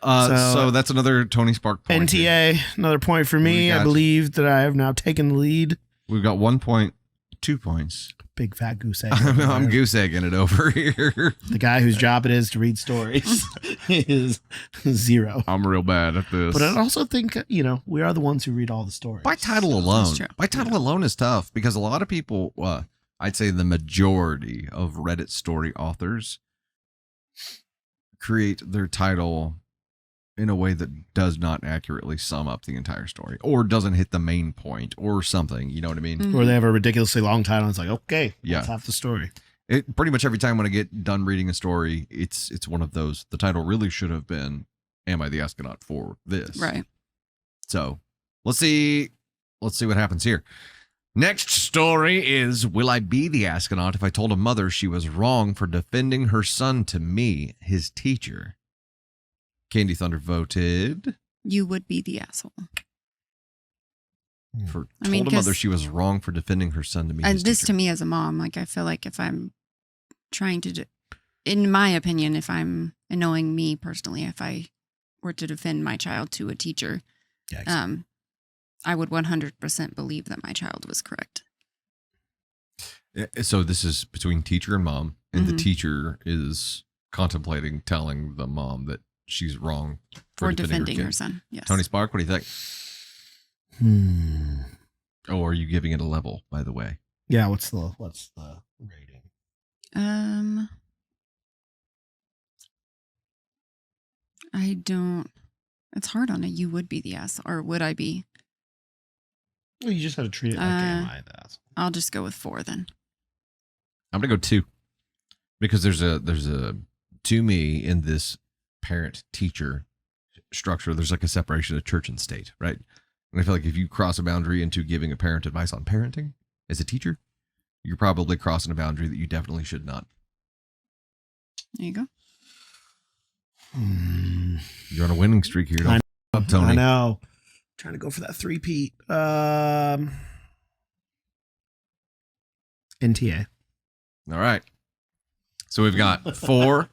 So that's another Tony Spark point. NTA, another point for me. I believe that I have now taken the lead. We've got 1 point, 2 points. Big fat goose egg. I'm goose egging it over here. The guy whose job it is to read stories is 0. I'm real bad at this. But I also think, we are the ones who read all the stories. By title alone. true. By title alone is tough because a lot of people, I'd say the majority of Reddit story authors create their title in a way that does not accurately sum up the entire story or doesn't hit the main point or something. You know what I mean? Mhm. Or they have a ridiculously long title. And it's like, okay, Yeah. that's half the story. It pretty much every time when I get done reading a story, it's one of those. The title really should have been "Am I the Astronaut for this?" Right. So let's see what happens here. Next story is: Will I be the astronaut if I told a mother she was wrong for defending her son to me, his teacher? Candy Thunder voted You would be the asshole. for I mean, told a mother 'cause- she was wrong for defending her son to me. And His this teacher. to me as a mom, like I feel like if I'm trying to, in my opinion, if I'm knowing me personally, if I were to defend my child to a teacher, I would 100% believe that my child was correct. So this is between teacher and mom, and the Mhm. teacher is contemplating telling the mom that she's wrong For defending defending kid. her son. Yes. Tony Spark, what do you think? Oh, are you giving it a level, by the way? Yeah, what's the rating? I don't. It's hard on a. You would be the ass, or would I be? Well, you just have to treat it like am I the asshole? I'll just go with 4 then. I'm gonna go 2 because there's a to me in this parent teacher structure. There's like a separation of church and state, right? And I feel like if you cross a boundary into giving a parent advice on parenting as a teacher, you're probably crossing a boundary that you definitely should not. There you go. You're on a winning streak here. Don't up, Tony. I know. Trying to go for that 3-peat. NTA. All right. So we've got 4-2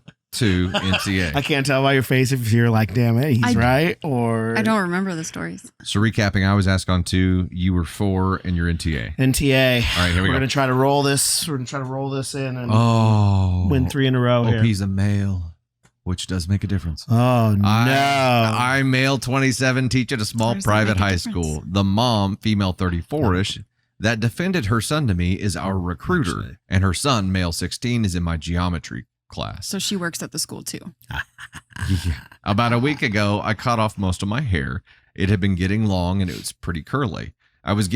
NCA. I can't tell by your face if you're like, damn it, he's I- right, or I don't remember the stories. So recapping, I was asked on 2, you were 4, and you're NTA. NTA. All right, here we We're go. gonna try to roll this. We're gonna try to roll this in and Oh. win 3 in a row here. OP's a male, which does make a difference. Oh no! I male 27, teach at a small Why does that private make a high difference? school. The mom, female 34ish, that defended her son to me is our recruiter. Actually. And her son, male 16, is in my geometry class. So she works at the school too. Yeah. About a week ago, I cut off most of my hair. It had been getting long and it was pretty curly. It was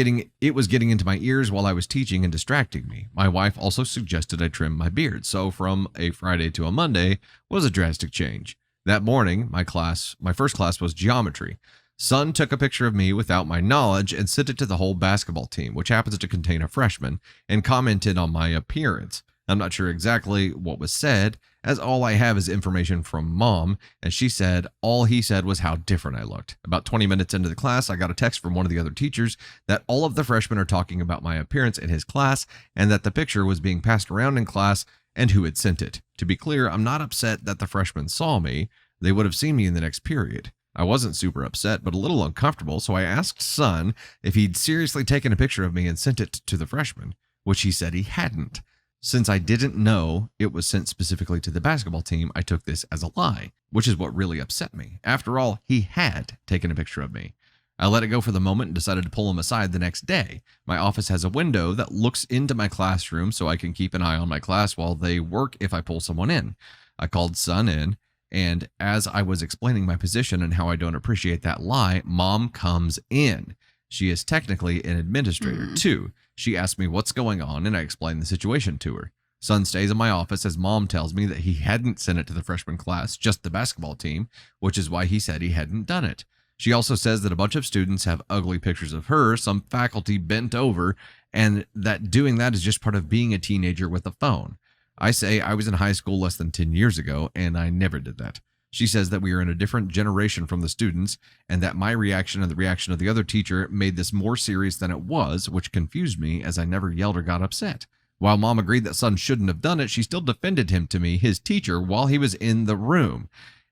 getting into my ears while I was teaching and distracting me. My wife also suggested I trim my beard. So from a Friday to a Monday was a drastic change. That morning, my first class was geometry. Son took a picture of me without my knowledge and sent it to the whole basketball team, which happens to contain a freshman, and commented on my appearance. I'm not sure exactly what was said, as all I have is information from mom, and she said all he said was how different I looked. About 20 minutes into the class, I got a text from one of the other teachers that all of the freshmen are talking about my appearance in his class, and that the picture was being passed around in class and who had sent it. To be clear, I'm not upset that the freshmen saw me. They would have seen me in the next period. I wasn't super upset, but a little uncomfortable, so I asked Son if he'd seriously taken a picture of me and sent it to the freshmen, which he said he hadn't. Since I didn't know it was sent specifically to the basketball team, I took this as a lie, which is what really upset me. After all, he had taken a picture of me. I let it go for the moment and decided to pull him aside the next day. My office has a window that looks into my classroom so I can keep an eye on my class while they work if I pull someone in. I called Son in, and as I was explaining my position and how I don't appreciate that lie, Mom comes in. She is technically an administrator too. She asked me what's going on, and I explained the situation to her. Son stays in my office as Mom tells me that he hadn't sent it to the freshman class, just the basketball team, which is why he said he hadn't done it. She also says that a bunch of students have ugly pictures of her, some faculty bent over, and that doing that is just part of being a teenager with a phone. I say I was in high school less than 10 years ago, and I never did that. She says that we are in a different generation from the students, and that my reaction and the reaction of the other teacher made this more serious than it was, which confused me as I never yelled or got upset. While Mom agreed that Son shouldn't have done it, she still defended him to me, his teacher, while he was in the room.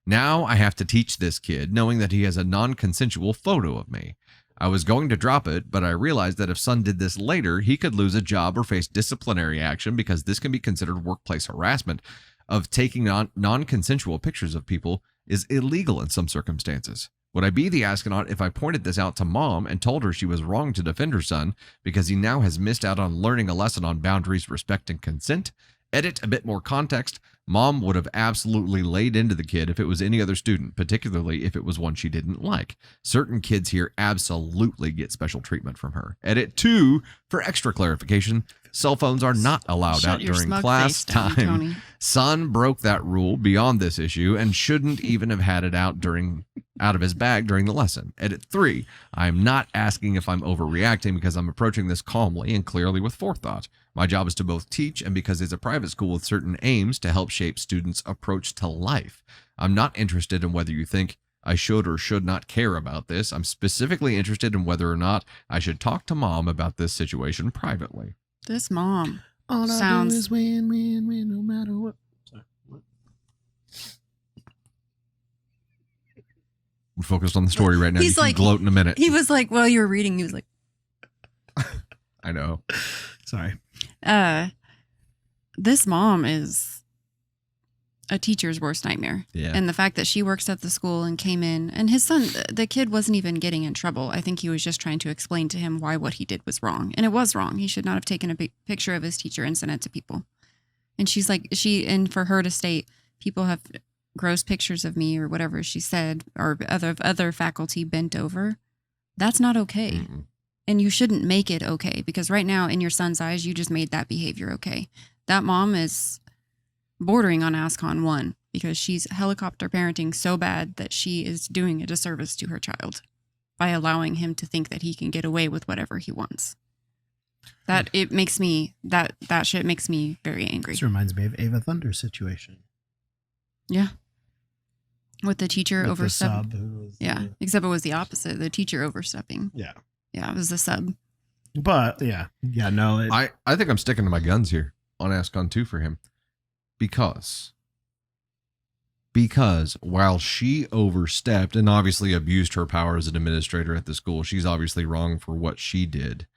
Now I have to teach this kid, knowing that he has a non-consensual photo of me. I was going to drop it, but I realized that if Son did this later, he could lose a job or face disciplinary action because this can be considered workplace harassment. Of taking non-consensual pictures of people is illegal in some circumstances. Would I be the astronaut if I pointed this out to Mom and told her she was wrong to defend her son because he now has missed out on learning a lesson on boundaries, respect, and consent? Edit, a bit more context. Mom would have absolutely laid into the kid if it was any other student, particularly if it was one she didn't like. Certain kids here absolutely get special treatment from her. Edit 2, for extra clarification, cell phones are not allowed out during class time. Tony. Son broke that rule beyond this issue and shouldn't even have had it out of his bag during the lesson. Edit 3, I'm not asking if I'm overreacting because I'm approaching this calmly and clearly with forethought. My job is to both teach and because it's a private school with certain aims to help shape students' approach to life. I'm not interested in whether you think I should or should not care about this. I'm specifically interested in whether or not I should talk to Mom about this situation privately. This mom All I sounds do is win, win, win, no matter what. Sorry. What? We're focused on the story right now. He's You can like- gloat in a minute. He was like, while you were reading, he was like, I know. Sorry. this mom is a teacher's worst nightmare. Yeah. And the fact that she works at the school and came in, and his son, the kid wasn't even getting in trouble. I think he was just trying to explain to him why what he did was wrong. And it was wrong. He should not have taken a picture of his teacher and sent it to people. And she's like, and for her to state, people have gross pictures of me or whatever she said, or other faculty bent over. That's not okay. Mm-mm. And you shouldn't make it okay, because right now in your son's eyes, you just made that behavior okay. That mom is bordering on ASCON 1 because she's helicopter parenting so bad that she is doing a disservice to her child by allowing him to think that he can get away with whatever he wants. That shit makes me very angry. This reminds me of Ava Thunder's situation. Yeah. With the teacher With the overstepping. sub who was Yeah. Except it was the opposite. The teacher overstepping. Yeah. Yeah. It was the sub. But yeah. Yeah, no. I think I'm sticking to my guns here on ASCON 2 for him. Because while she overstepped and obviously abused her power as an administrator at the school, she's obviously wrong for what she did.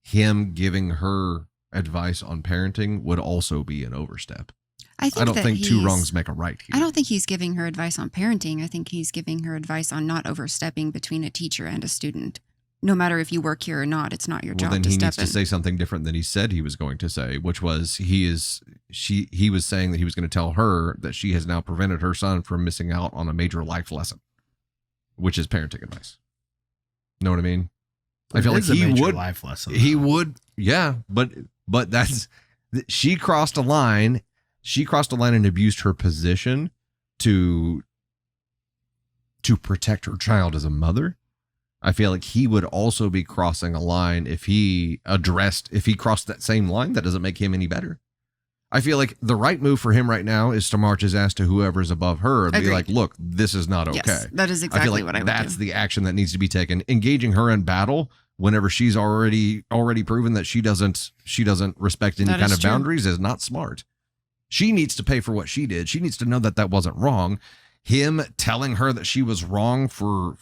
Him giving her advice on parenting would also be an overstep. I don't think two wrongs make a right here. I don't think he's giving her advice on parenting. I think he's giving her advice on not overstepping between a teacher and a student. No matter if you work here or not, it's not your job Well, then to he step needs in. to say something different than he said he was going to say, which was he was saying that he was going to tell her that she has now prevented her son from missing out on a major life lesson, which is parenting advice. Know what I mean? I feel like It's a he major would. life lesson. He would, yeah, but that's she crossed a line. She crossed a line and abused her position to protect her child as a mother. I feel like he would also be crossing a line if he crossed that same line. That doesn't make him any better. I feel like the right move for him right now is to march his ass to whoever's above her and Agreed. be like, look, this is not okay. Yes, that is I exactly feel like what I would that's do. the action that needs to be taken. Engaging her in battle whenever she's already proven that she doesn't respect any That kind is of true. boundaries is not smart. She needs to pay for what she did. She needs to know that wasn't wrong. Him telling her that she was wrong for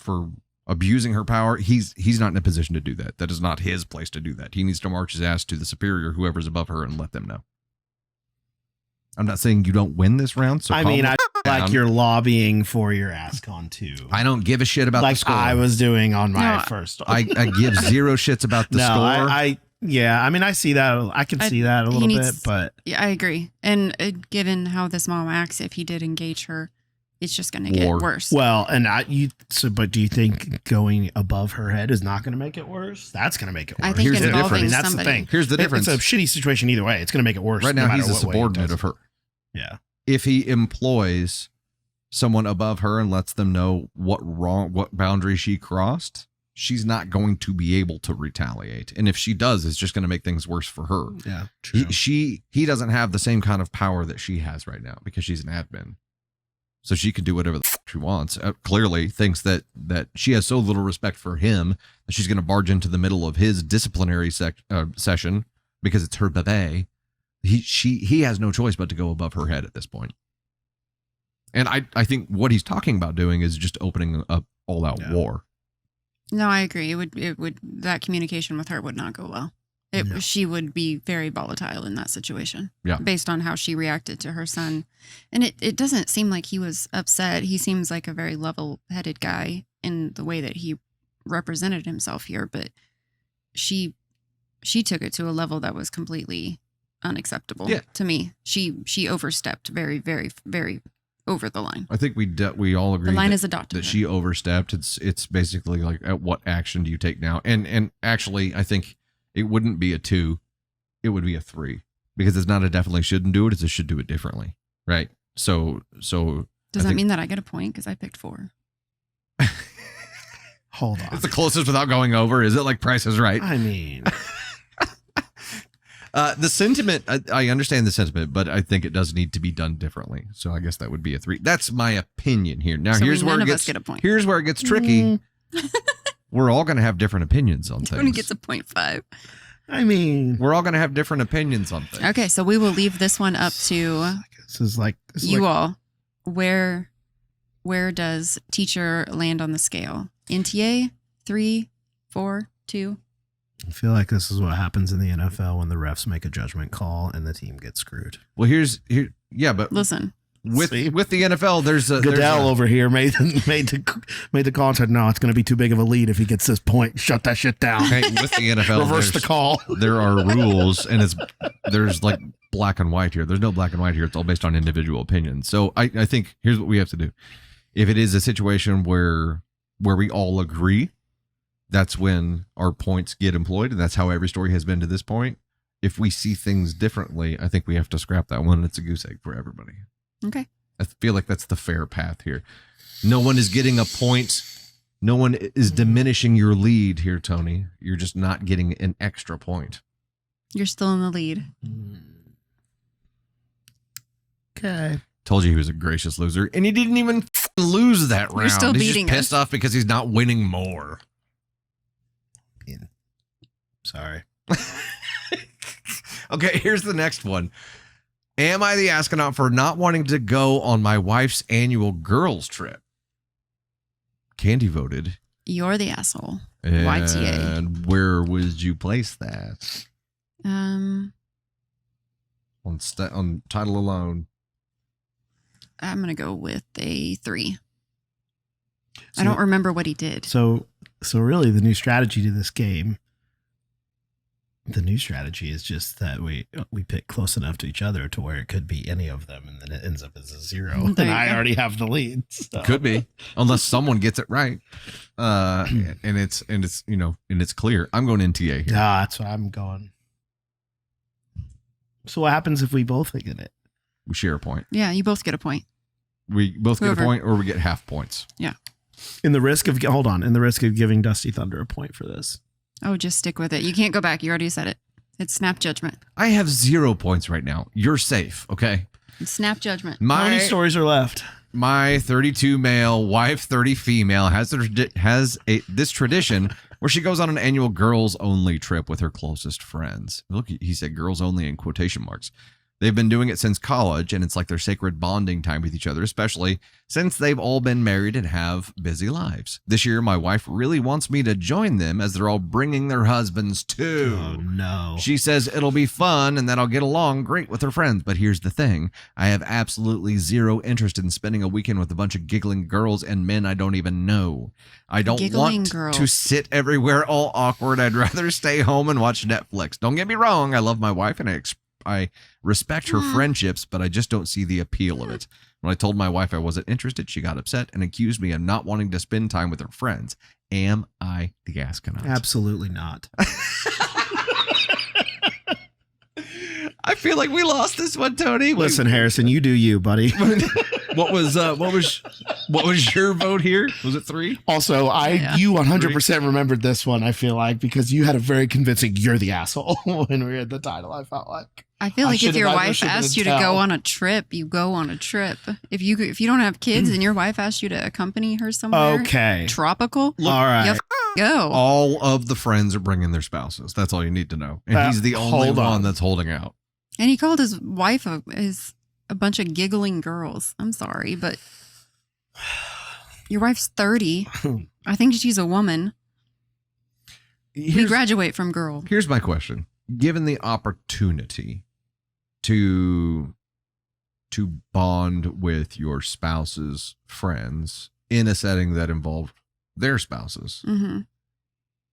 abusing her power, he's not in a position to do that. That is not his place to do that. He needs to march his ass to the superior, whoever's above her, and let them know. I'm not saying you don't win this round. So I mean, I down. like you're lobbying for your ASCON too. I don't give a shit about the Like score. I was doing on my No, first. I give zero shits about the no, score. yeah. I mean, I see that. I can see that a he little needs- bit, but Yeah, I agree. And given how this mom acts, if he did engage her, it's just going to get War. worse. well, and but do you think going above her head is not going to make it worse? That's going to make it worse. I think Here's the involving difference. That's somebody. the thing. Here's the difference. It's a shitty situation either way. It's going to make it worse. Right no now, matter he's a what way it subordinate does of her. Yeah. If he employs someone above her and lets them know what boundary she crossed, she's not going to be able to retaliate. And if she does, it's just going to make things worse for her. Yeah. True. He doesn't have the same kind of power that she has right now because she's an admin. So she can do whatever the she wants. Clearly thinks that she has so little respect for him that she's going to barge into the middle of his disciplinary session because it's her bebe. He has no choice but to go above her head at this point. And I think what he's talking about doing is just opening up all out war. No, I agree. It would that communication with her would not go well. No. She would be very volatile in that situation. Yeah. Based on how she reacted to her son. And it doesn't seem like he was upset. He seems like a very level-headed guy in the way that he represented himself here, but she took it to a level that was completely unacceptable Yeah. to me. She overstepped very, very, very over the line. I think we all agree The line that, is adopted. that she overstepped. It's basically like, at what action do you take now? And actually, I think it wouldn't be a 2, it would be a 3, because it's not a definitely shouldn't do it. It's a should do it differently, right? So Does that mean that I get a point because I picked 4? Hold on. it's the closest without going over. Is it like Price is Right? I mean, The sentiment, I understand the sentiment, but I think it does need to be done differently. So I guess that would be a 3. That's my opinion here. Now So here's where none it of gets us get a point. here's where it gets tricky. We're all going to have different opinions on Tony things. gets a 0.5. I mean, We're all going to have different opinions on things. Okay, so we will leave this one up to this is like you all. Where does teacher land on the scale? NTA 3, 4, 2. I feel like this is what happens in the NFL when the refs make a judgment call and the team gets screwed. Well, yeah, but Listen, with See? the NFL, there's a Goodell over here made the call and said, no, it's going to be too big of a lead if he gets this point. Shut that shit down. hey, with the NFL, Reverse the call. there are rules, and there's like black and white here. There's no black and white here. It's all based on individual opinions. So I think here's what we have to do. If it is a situation where we all agree, that's when our points get employed, and that's how every story has been to this point. If we see things differently, I think we have to scrap that one. It's a goose egg for everybody. okay. I feel like that's the fair path here. No one is getting a point. No one is diminishing your lead here, Tony. You're just not getting an extra point. You're still in the lead. Okay. Told you he was a gracious loser, and he didn't even lose that round. You're still he's beating just pissed us. off because he's not winning more. Sorry. Okay, here's the next one. Am I the astronaut for not wanting to go on my wife's annual girls trip? Candy voted. You're the asshole. And YTA. where would you place that? I'm On title alone. gonna go with a 3. I don't remember what he did. So really the new strategy to this game, the new strategy is just that we pick close enough to each other to where it could be any of them, and then it ends up as a 0. There And you I go. already have the lead. So. Could be, unless someone gets it right. And it's clear. I'm going NTA here. Yeah, that's what I'm going. So what happens if we both get it? We share a point. Yeah, you both get a point. We both get a Whoever. point, or we get half points. In the risk of giving Dusty Thunder a point for this. Oh, just stick with it. You can't go back. You already said it. It's snap judgment. I have 0 points right now. You're safe, okay? It's snap judgment. How many stories are left? My 32 male, wife 30 female has this tradition where she goes on an annual girls only trip with her closest friends. Look, he said girls only in quotation marks. They've been doing it since college, and it's like their sacred bonding time with each other, especially since they've all been married and have busy lives. This year, my wife really wants me to join them as they're all bringing their husbands too. Oh, no. She says it'll be fun and that I'll get along great with her friends. But here's the thing. I have absolutely 0 interest in spending a weekend with a bunch of giggling girls and men I don't even know. I don't Giggling want girls. to sit everywhere all awkward. I'd rather stay home and watch Netflix. Don't get me wrong. I love my wife and I respect her friendships, but I just don't see the appeal of it. When I told my wife I wasn't interested, she got upset and accused me of not wanting to spend time with her friends. Am I the astronaut? Absolutely not. I feel like we lost this one, Tony. Listen, Harrison, you do you, buddy. What was your vote here? Was it 3? Also, Yeah. you 100% remembered this one, I feel like, because you had a very convincing "you're the asshole" when we read the title, I felt like. I feel I like if should've- your I wife should've asked been you to go tell. on a trip, you go on a trip. If you don't have kids and your wife asked you to accompany her somewhere Okay. tropical, All right. you f- go. All of the friends are bringing their spouses. That's all you need to know. And he's the only hold on. one that's holding out. And he called his wife a bunch of giggling girls. I'm sorry, but your wife's 30. I think she's a woman. We Here's, graduate from girl. here's my question. Given the opportunity to bond with your spouse's friends in a setting that involved their spouses, Hmm.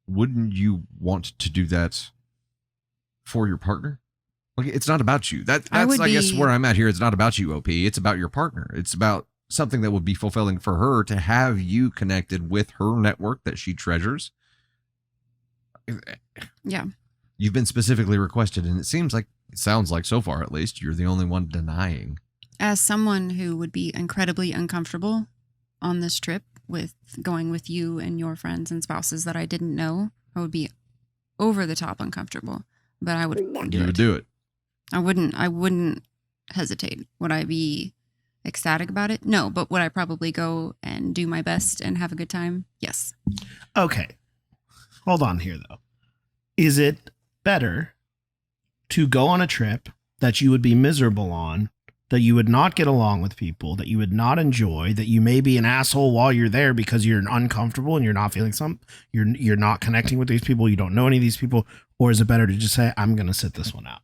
wouldn't you want to do that for your partner? Like, it's not about you. That's I guess where I'm at here. It's not about you, OP. It's about your partner. It's about something that would be fulfilling for her to have you connected with her network that she treasures. Yeah. You've been specifically requested, and it sounds like so far at least, you're the only one denying. As someone who would be incredibly uncomfortable on this trip with going with you and your friends and spouses that I didn't know, I would be over the top uncomfortable, but I would do You it. would do it. I wouldn't hesitate. Would I be ecstatic about it? No, but would I probably go and do my best and have a good time? Yes. Okay. Hold on here, though. Is it better to go on a trip that you would be miserable on, that you would not get along with people, that you would not enjoy, that you may be an asshole while you're there because you're uncomfortable and you're not feeling you're not connecting with these people, you don't know any of these people, or is it better to just say, I'm going to sit this one out?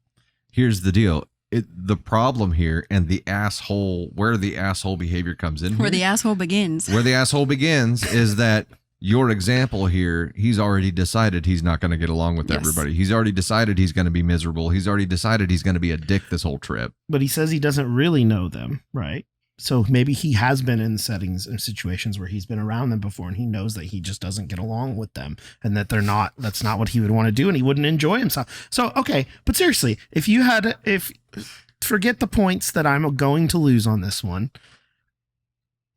Here's the deal. The problem here and where the asshole behavior comes in, Where the asshole begins. Where the asshole begins is that your example here, he's already decided he's not going to get along with Yes. everybody. He's already decided he's going to be miserable. He's already decided he's going to be a dick this whole trip. But he says he doesn't really know them, right? So maybe he has been in settings and situations where he's been around them before and he knows that he just doesn't get along with them and that that's not what he would want to do and he wouldn't enjoy himself. So, okay. But seriously, forget the points that I'm going to lose on this one.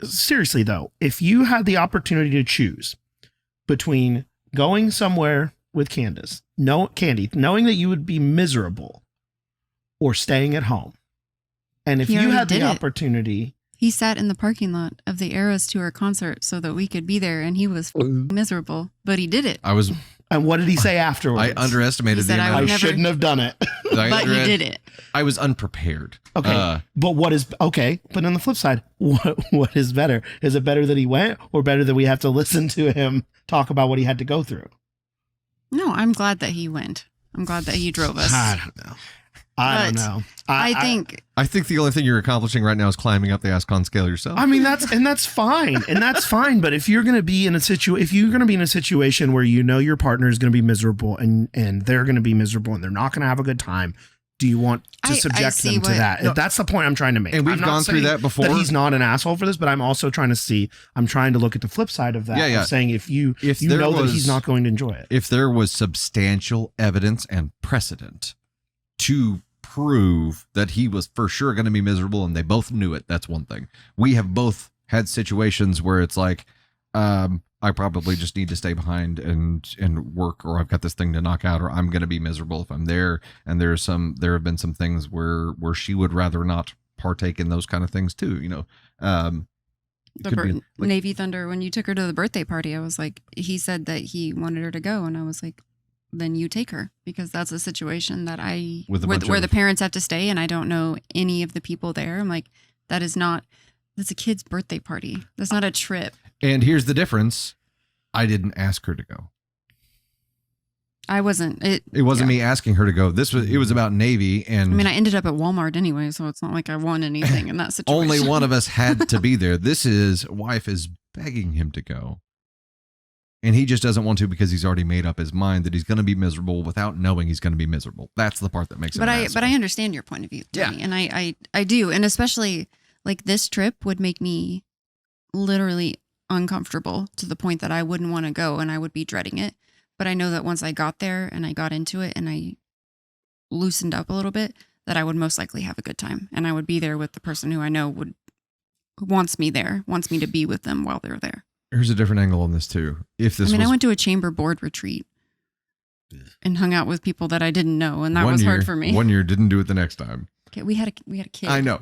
Seriously though, if you had the opportunity to choose between going somewhere with Candy, knowing that you would be miserable, or staying at home, and if He you already had the did it. opportunity, He sat in the parking lot of the Eras Tour concert so that we could be there, and he was miserable, but he did it. and what did he say afterwards? I underestimated He said, the I amount would I of never- shouldn't have done it. But he did it. I was unprepared. Okay, but but on the flip side, what is better? Is it better that he went, or better that we have to listen to him talk about what he had to go through? No, I'm glad that he went. I'm glad that he drove us. I don't know. I don't But know. I think the only thing you're accomplishing right now is climbing up the ASCON scale yourself. I mean that's fine, and that's fine. But if you're going to be in a situation where you know your partner is going to be miserable and they're going to be miserable and they're not going to have a good time, do you want to I subject see them to what- that? No. That's the point I'm trying to make. And we've I'm not gone through saying that before. That he's not an asshole for this, but I'm also trying to look at the flip side of that. Yeah, yeah. Of saying if you there know that was- he's not going to enjoy it. If there was substantial evidence and precedent to prove that he was for sure going to be miserable and they both knew it, that's one thing. We have both had situations where it's like, I probably just need to stay behind and work, or I've got this thing to knock out, or I'm going to be miserable if I'm there. And there have been some things where she would rather not partake in those kind of things too, you know. The Navy Thunder, when you took her to the birthday party, I was like, he said that he wanted her to go, and I was like, then you take her, because that's a situation that where the parents have to stay, and I don't know any of the people there. I'm like, that's a kid's birthday party. That's not a trip. And here's the difference. I didn't ask her to go. I wasn't. It wasn't me asking her to go. It was about Navy, and I mean, I ended up at Walmart anyway, so it's not like I won anything in that situation. only one of us had to be there. Wife is begging him to go. And he just doesn't want to because he's already made up his mind that he's going to be miserable without knowing he's going to be miserable. That's the part that makes it. But I understand your point of view, Tony, and I do, and especially like this trip would make me literally uncomfortable to the point that I wouldn't want to go and I would be dreading it. But I know that once I got there and I got into it and I loosened up a little bit, that I would most likely have a good time, and I would be there with the person who I know wants me to be with them while they're there. Here's a different angle on this too. I went to a chamber board retreat and hung out with people that I didn't know, and that was hard for me. 1 year, didn't do it the next time. Okay, we had a kid. I know.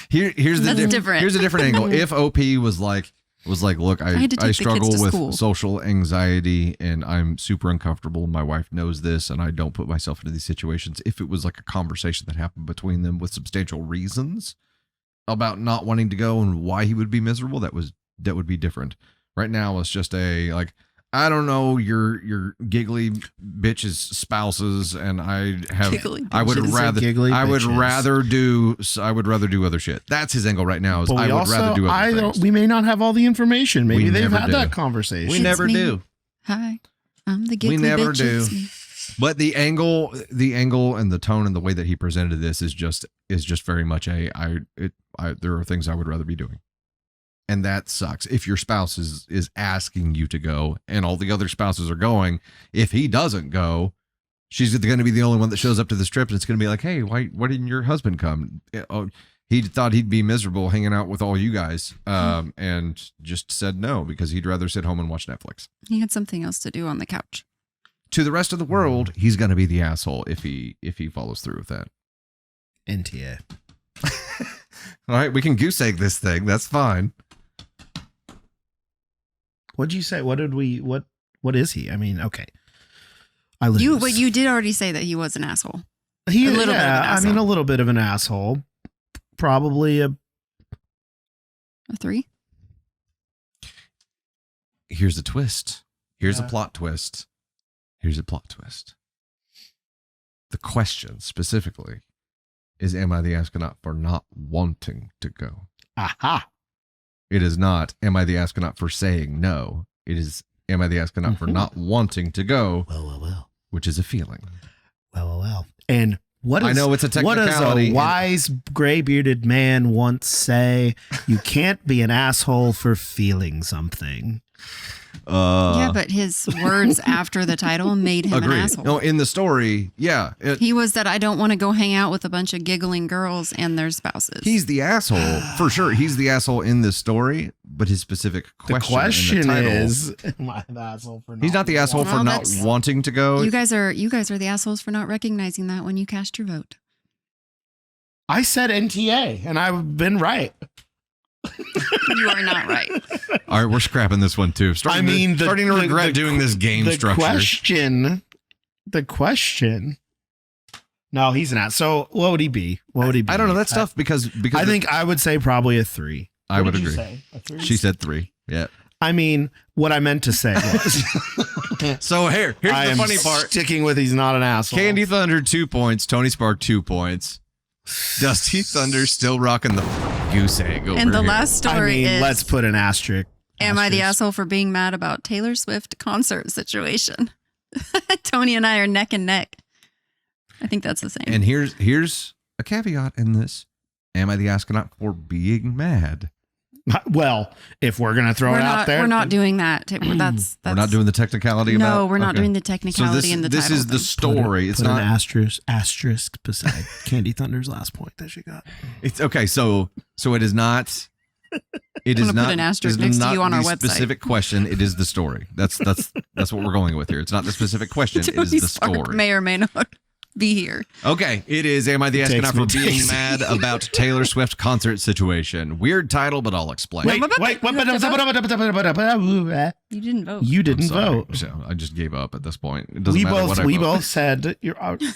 Here's That's different. Here's a different angle. If OP was like, look, I struggle with school. social anxiety and I'm super uncomfortable. My wife knows this, and I don't put myself into these situations. If it was like a conversation that happened between them with substantial reasons about not wanting to go and why he would be miserable, that would be different. Right now, it's just I don't know, your giggly bitches spouses, and I would rather do other shit. That's his angle right now. But Rather do other things. We may not have all the information. Maybe they've had do. that conversation. We never do. Hi, I'm the giggly We never bitch. do. It's me. But the angle and the tone and the way that he presented this is just very much there are things I would rather be doing. And that sucks. If your spouse is asking you to go and all the other spouses are going, if he doesn't go, she's going to be the only one that shows up to this trip, and it's going to be like, hey, why didn't your husband come? Oh, he thought he'd be miserable hanging out with all you guys, and just said no because he'd rather sit home and watch Netflix. He had something else to do on the couch. To the rest of the world, he's going to be the asshole if he follows through with that. NTA. All right, we can goose egg this thing. That's fine. What'd you say? What is he? I mean, okay. I lose. You did already say that he was an asshole. A little bit of an asshole. I mean, a little bit of an asshole. Probably a 3. Here's a twist. Here's a plot twist. Here's a plot twist. The question specifically is, am I the astronaut for not wanting to go? Aha. It is not, am I the astronaut for saying no? It is, am I the astronaut for not wanting to go? Well. Which is a feeling. Well. And I know it's a technicality. What does a wise gray-bearded man once say? You can't be an asshole for feeling something. Yeah, but his words after the title made him an asshole. No, in the story, yeah. He was that I don't want to go hang out with a bunch of giggling girls and their spouses. He's the asshole, for sure. He's the asshole in this story, but his specific question in the title is, am I the asshole for not he's not the asshole for not wanting to go. You guys are the assholes for not recognizing that when you cast your vote. I said NTA, and I've been right. You are not right. All right, we're scrapping this one too. Starting to regret doing this game structure. The question. No, he's not. So what would he be? I don't know. That's tough because I think I would say probably a 3. I would agree. Say? A 3? She said 3. Yeah. I mean, what I meant to say was. So here's the funny part. Sticking with he's not an asshole. Candy Thunder 2 points. Tony Spark 2 points. Dusty Thunder still rocking the goose egg over And the here. last story is, let's put an asterisk. Am I the asshole for being mad about Taylor Swift concert situation? Tony and I are neck and neck. I think that's the same. And here's a caveat in this. Am I the astronaut for being mad? Well, if we're going to throw it out there. We're not doing that. That's we're not doing the technicality about it? No, we're not doing the technicality in the title. This is the story. Put an asterisk beside Candy Thunder's last point that she got. It's okay. So it is not. It is not. Put an asterisk next to you on our website. Specific question. It is the story. That's what we're going with here. It's not the specific question. It is the story. May or may not be here. Okay, it is. Am I the astronaut for being mad about Taylor Swift concert situation? Weird title, but I'll explain. Wait. You didn't vote. You didn't vote. So I just gave up at this point. It doesn't matter what I we vote. both said.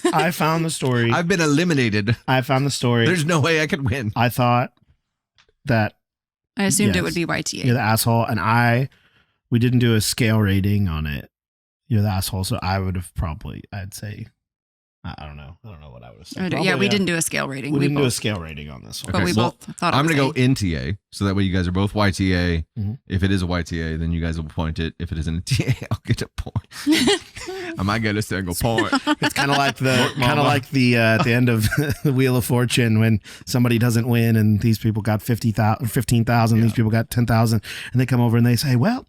I found the story. I've been eliminated. I found the story. There's no way I could win. I thought that. I assumed it would be YTA. You're the asshole, and we didn't do a scale rating on it. You're the asshole, so I would have I'd say. I don't know what I would have said. We didn't do a scale rating. We didn't do a scale rating on this one. But we both thought I'm going to go NTA, so that way you guys are both YTA. Mm-hmm. If it is a YTA, then you guys will point it. If it is an NTA, I'll get a point. I might get a single point. It's kind of like the at the end of the Wheel of Fortune when somebody doesn't win and these people got 15,000, these people got 10,000, and they come over and they say, "Well,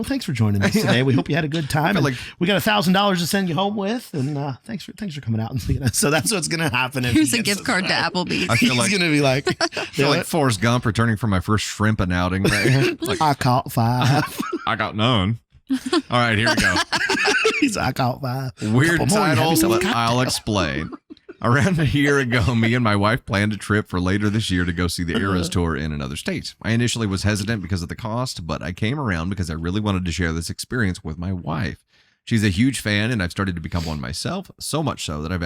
thanks for joining us today. We hope you had a good time. And we got $1,000 to send you home with, and thanks for coming out and seeing us." So that's what's gonna happen. Here's a gift card to Applebee's. I feel like he's gonna be like, I feel like Forrest Gump returning from my first shrimp and outing. I caught 5. I got none. All right, here we go. I caught 5. Weird title, but I'll explain. Around a year ago, me and my wife planned a trip for later this year to go see the Eras Tour in another state. I initially was hesitant because of the cost, but I came around because I really wanted to share this experience with my wife. She's a huge fan, and I've started to become one myself, so much so that I'm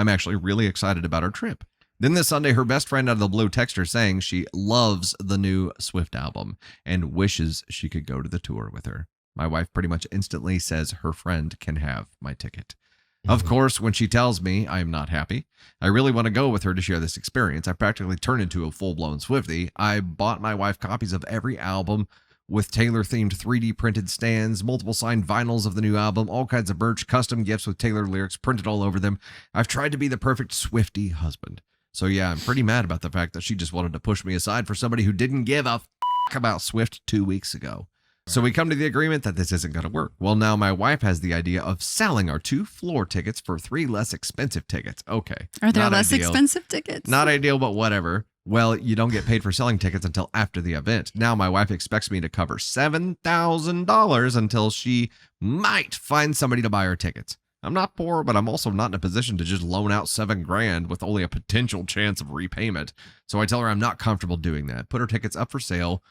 actually really excited about our trip. Then this Sunday, her best friend out of the blue texted her saying she loves the new Swift album and wishes she could go to the tour with her. My wife pretty much instantly says her friend can have my ticket. Of course, when she tells me, I am not happy. I really want to go with her to share this experience. I practically turned into a full-blown Swiftie. I bought my wife copies of every album with Taylor-themed 3D printed stands, multiple signed vinyls of the new album, all kinds of merch, custom gifts with Taylor lyrics printed all over them. I've tried to be the perfect Swiftie husband. So yeah, I'm pretty mad about the fact that she just wanted to push me aside for somebody who didn't give a about Swift 2 weeks ago. So we come to the agreement that this isn't going to work. Well, now my wife has the idea of selling our 2 floor tickets for 3 less expensive tickets. Okay. Are there less expensive tickets? Not ideal, but whatever. Well, you don't get paid for selling tickets until after the event. Now my wife expects me to cover $7,000 until she might find somebody to buy her tickets. I'm not poor, but I'm also not in a position to just loan out $7,000 with only a potential chance of repayment. So I tell her I'm not comfortable doing that. Put our tickets up for sale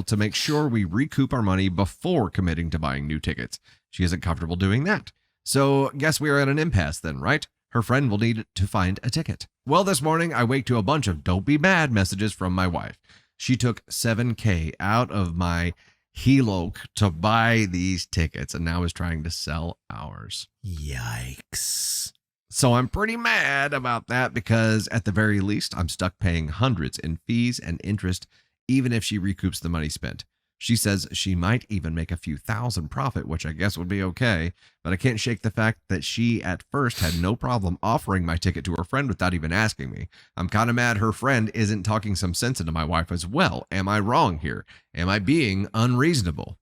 to make sure we recoup our money before committing to buying new tickets. She isn't comfortable doing that. So guess we are at an impasse then, right? Her friend will need to find a ticket. Well, this morning I wake to a bunch of don't be mad messages from my wife. She took $7,000 out of my HELOC to buy these tickets and now is trying to sell ours. Yikes. So I'm pretty mad about that because at the very least, I'm stuck paying hundreds in fees and interest, even if she recoups the money spent. She says she might even make a few thousand profit, which I guess would be okay, but I can't shake the fact that she at first had no problem offering my ticket to her friend without even asking me. I'm kind of mad her friend isn't talking some sense into my wife as well. Am I wrong here? Am I being unreasonable?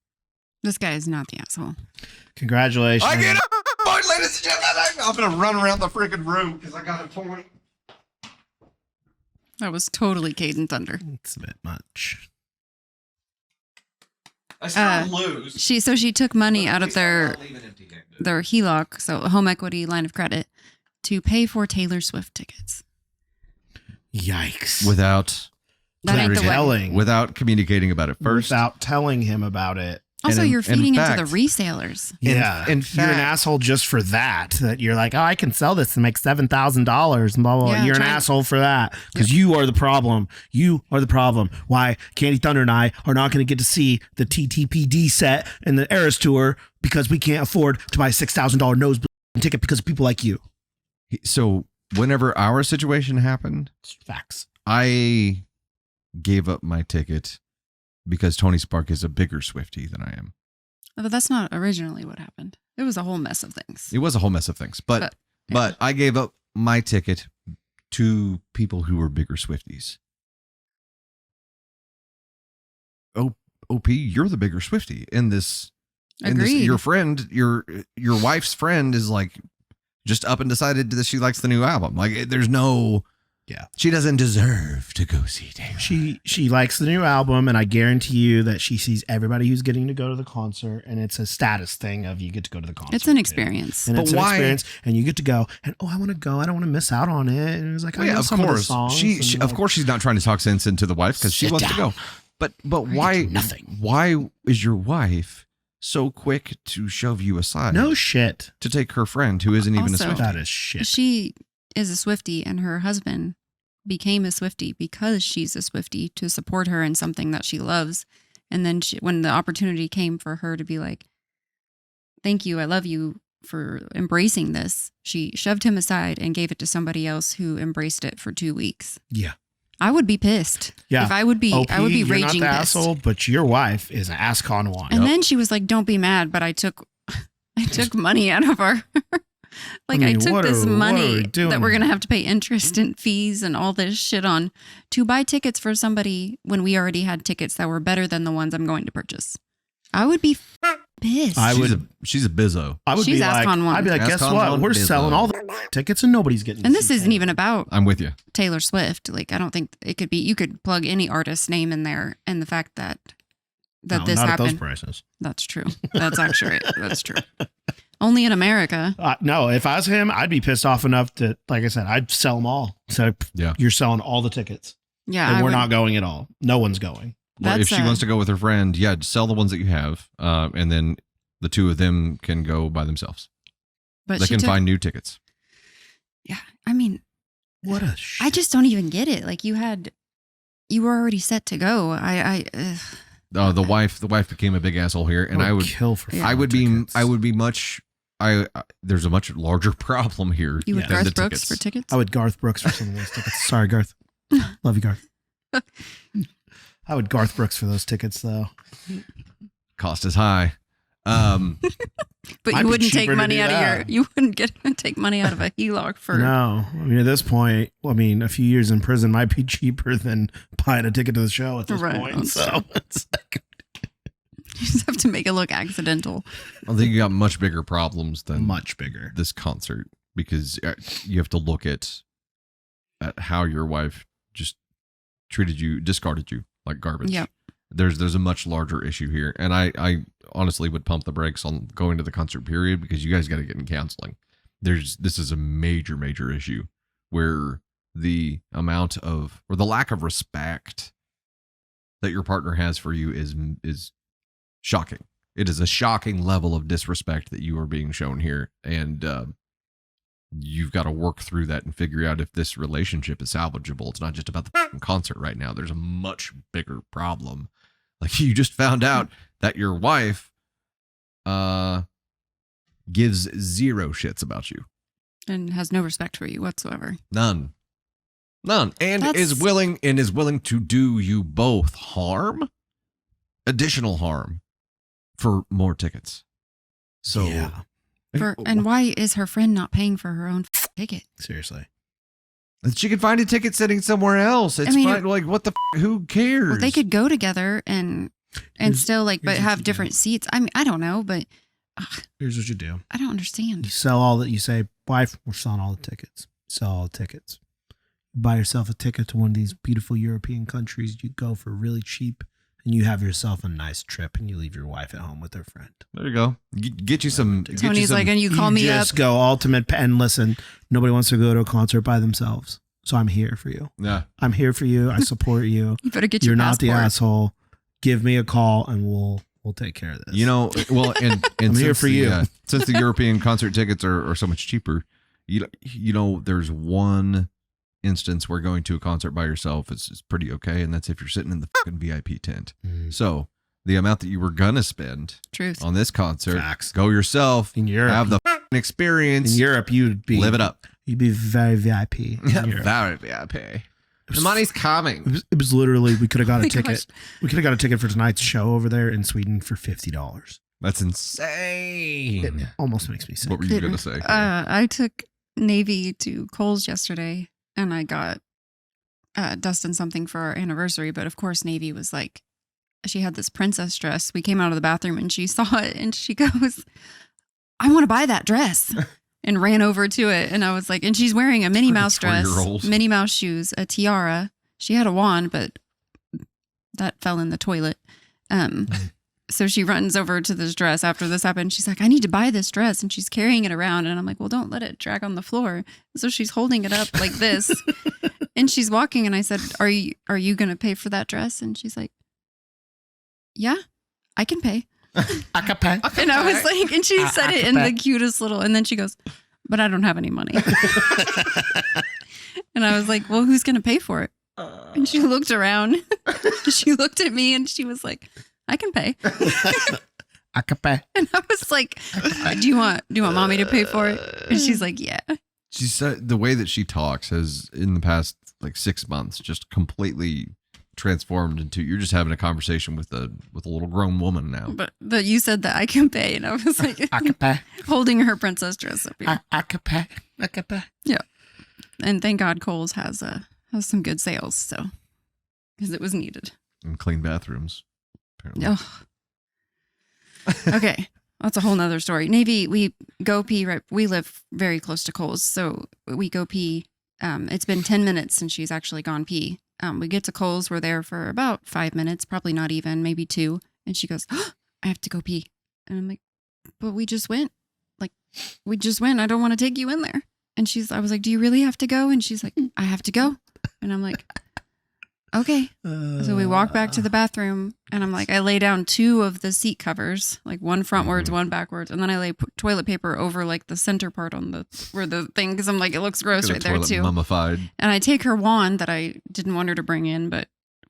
This guy is not the asshole. Congratulations. I get a point, ladies and gentlemen. I'm going to run around the freaking room because I got a point. That was totally Caden Thunder. It's a bit much. I still lose. She took money out of their HELOC, so home equity line of credit, to pay for Taylor Swift tickets. Yikes. Without communicating about it first. Without telling him about it. Also, And you're feeding fact- into the resellers. Yeah. In You're an fact- asshole just for that. That you're like, oh, I can sell this and make $7,000 and blah, blah, blah. Yeah, You're an asshole for that because you are the problem. You are the problem. Why Candy Thunder and I are not going to get to see the TTPD set and the Eras Tour because we can't afford to buy a $6,000 nosebleed ticket because of people like you. So whenever our situation happened, Facts. I gave up my ticket because Tony Spark is a bigger Swiftie than I am. But that's not originally what happened. It was a whole mess of things. It was a whole mess of things, but yeah. I gave up my ticket to people who were bigger Swifties. OP, you're the bigger Swiftie in this. Agreed. Your friend, your wife's friend is like just up and decided that she likes the new album. Like there's no. Yeah. She doesn't deserve to go see Taylor. She likes the new album, and I guarantee you that she sees everybody who's getting to go to the concert, and it's a status thing of you get to go to the concert. It's an experience. And But it's an why- experience, and you get to go, and I want to go. I don't want to miss out on it. And it was like, I know of some of the course, songs. she and of like- course she's not trying to talk sense into the wife because she Sit wants to down. go. But why nothing. Why is your wife so quick to shove you aside? No shit. To take her friend who isn't even Also- a Swiftie. That is shit. She is a Swiftie, and her husband became a Swiftie because she's a Swiftie to support her in something that she loves. And then when the opportunity came for her to be like, thank you, I love you for embracing this, she shoved him aside and gave it to somebody else who embraced it for 2 weeks. Yeah. I would be pissed. Yeah. If I would be, OP, I would be you're raging not the pissed. asshole, but your wife is an ass con one. And then she was like, don't be mad, but I took money out of our, like I mean, took what this are we money doing that we're here? going to have to pay interest and fees and all this shit on to buy tickets for somebody when we already had tickets that were better than the ones I'm going to purchase. I would be pissed. She's a bizzo. I would She's be like, ASCON one. I'd be like, guess ASCON what? one We're is selling low. all the tickets and nobody's getting. And to this see isn't Taylor. even about I'm with you. Taylor Swift. Like, I don't think it could be, you could plug any artist's name in there and the fact that No, this not at those happened. prices. That's true. That's actually, that's true. Only in America. No, if I was him, I'd be pissed off enough to, like I said, I'd sell them all. So Yeah. you're selling all the tickets, Yeah. and I we're would- not going at all. No one's going. Well, if That's, she wants to go with her friend, yeah, just sell the ones that you have, and then the two of them can go by themselves. but They she can took- find new tickets. Yeah. I mean, What a I just don't even get it. Like you were already set to go. The wife became a big asshole here, and I would kill for. Yeah. I would tickets. be much. There's a much larger problem here. You would Yeah. than Garth the Brooks tickets. for tickets? I would Garth Brooks for some of those tickets. Sorry, Garth. Love you, Garth. I would Garth Brooks for those tickets, though. Cost is high. But Might you be wouldn't take cheaper to money do out of that. you wouldn't take money out of a HELOC for. No, I mean, at this point, a few years in prison might be cheaper than buying a ticket to the show at this Right. point. So it's like, You just have to make it look accidental. I think you got much bigger problems than much bigger. this concert because you have to look at how your wife just discarded you like garbage. Yep. There's a much larger issue here, and I honestly would pump the brakes on going to the concert period because you guys got to get in counseling. This is a major issue where the amount of or the lack of respect that your partner has for you is shocking. It is a shocking level of disrespect that you are being shown here, and you've got to work through that and figure out if this relationship is salvageable. It's not just about the concert right now. There's a much bigger problem. Like you just found out that your wife gives zero shits about you. And has no respect for you whatsoever. None. And That's- is willing to do you both additional harm for more tickets. So Yeah. And why is her friend not paying for her own ticket? Seriously. she can find a ticket sitting somewhere else. It's fine. Like what the who cares? Well, they could go together and still but what have you different seats. I mean, I don't know, but Here's what you do. I don't understand. You sell all that. You say, wife, we're selling all the tickets. Sell all the tickets. You buy yourself a ticket to one of these beautiful European countries. You go for really cheap, and you have yourself a nice trip, and you leave your wife at home with her friend. There you go. Get you some. Tony's like, and you call me up. Just go ultimate. And listen, nobody wants to go to a concert by themselves. So I'm here for you. Yeah. I'm here for you. I support you. You better get You're your not the passport. asshole. Give me a call, and we'll take care of this. Well, and I'm here for you. Since the European concert tickets are so much cheaper, there's one instance where going to a concert by yourself is pretty okay, and that's if you're sitting in the fucking VIP tent. So the amount that you were gonna spend Truth. on this concert, Facts. go yourself, In Europe, have the fucking experience. in Europe, you'd be live it up. You'd be very VIP. in Europe. Very VIP. The money's coming. It was literally we could have got Oh a my ticket. gosh. We could have got a ticket for tonight's show over there in Sweden for $50. That's insane. It almost makes me sick. What were you gonna say? I took Navy to Kohl's yesterday, and I got Dustin something for our anniversary. But of course, Navy was like, she had this princess dress. We came out of the bathroom, and she saw it, and she goes, "I want to buy that dress." And ran over to it. And I was like, and she's wearing a Minnie Mouse dress, 3-year-olds. Minnie Mouse shoes, a tiara. She had a wand, but that fell in the toilet. So she runs over to this dress after this happened. She's like, I need to buy this dress. And she's carrying it around. And I'm like, well, don't let it drag on the floor. So she's holding it up like this. And she's walking. And I said, are you going to pay for that dress? And she's like, yeah, I can pay. And I was like, and she said it in the cutest little, and then she goes, but I don't have any money. And I was like, well, who's going to pay for it? And she looked around, she looked at me, and she was like, I can pay. I can pay. And I was like, do you want mommy to pay for it? And she's like, yeah. She said the way that she talks has in the past like 6 months just completely transformed into you're just having a conversation with a little grown woman now. But you said that I can pay, and I was like, I can pay. holding her princess dress up here. I can pay. I can pay. Yeah. And thank God Kohl's has some good sales, so because it was needed. And clean bathrooms, apparently. Oh. Okay. That's a whole nother story. Navy, we go pee right. We live very close to Kohl's, so we go pee. It's been 10 minutes since she's actually gone pee. We get to Kohl's. We're there for about 5 minutes, probably not even, maybe 2. And she goes, oh, I have to go pee. And I'm like, but we just went. Like, we just went. I don't want to take you in there. And I was like, do you really have to go? And she's like, I have to go. And I'm like, okay. So we walk back to the bathroom, and I'm like, I lay down 2 of the seat covers, like one frontwards, one backwards, and then I lay toilet paper over like the center part on where the thing, because I'm like, it looks gross right there too. Mummified. And I take her wand that I didn't want her to bring in, but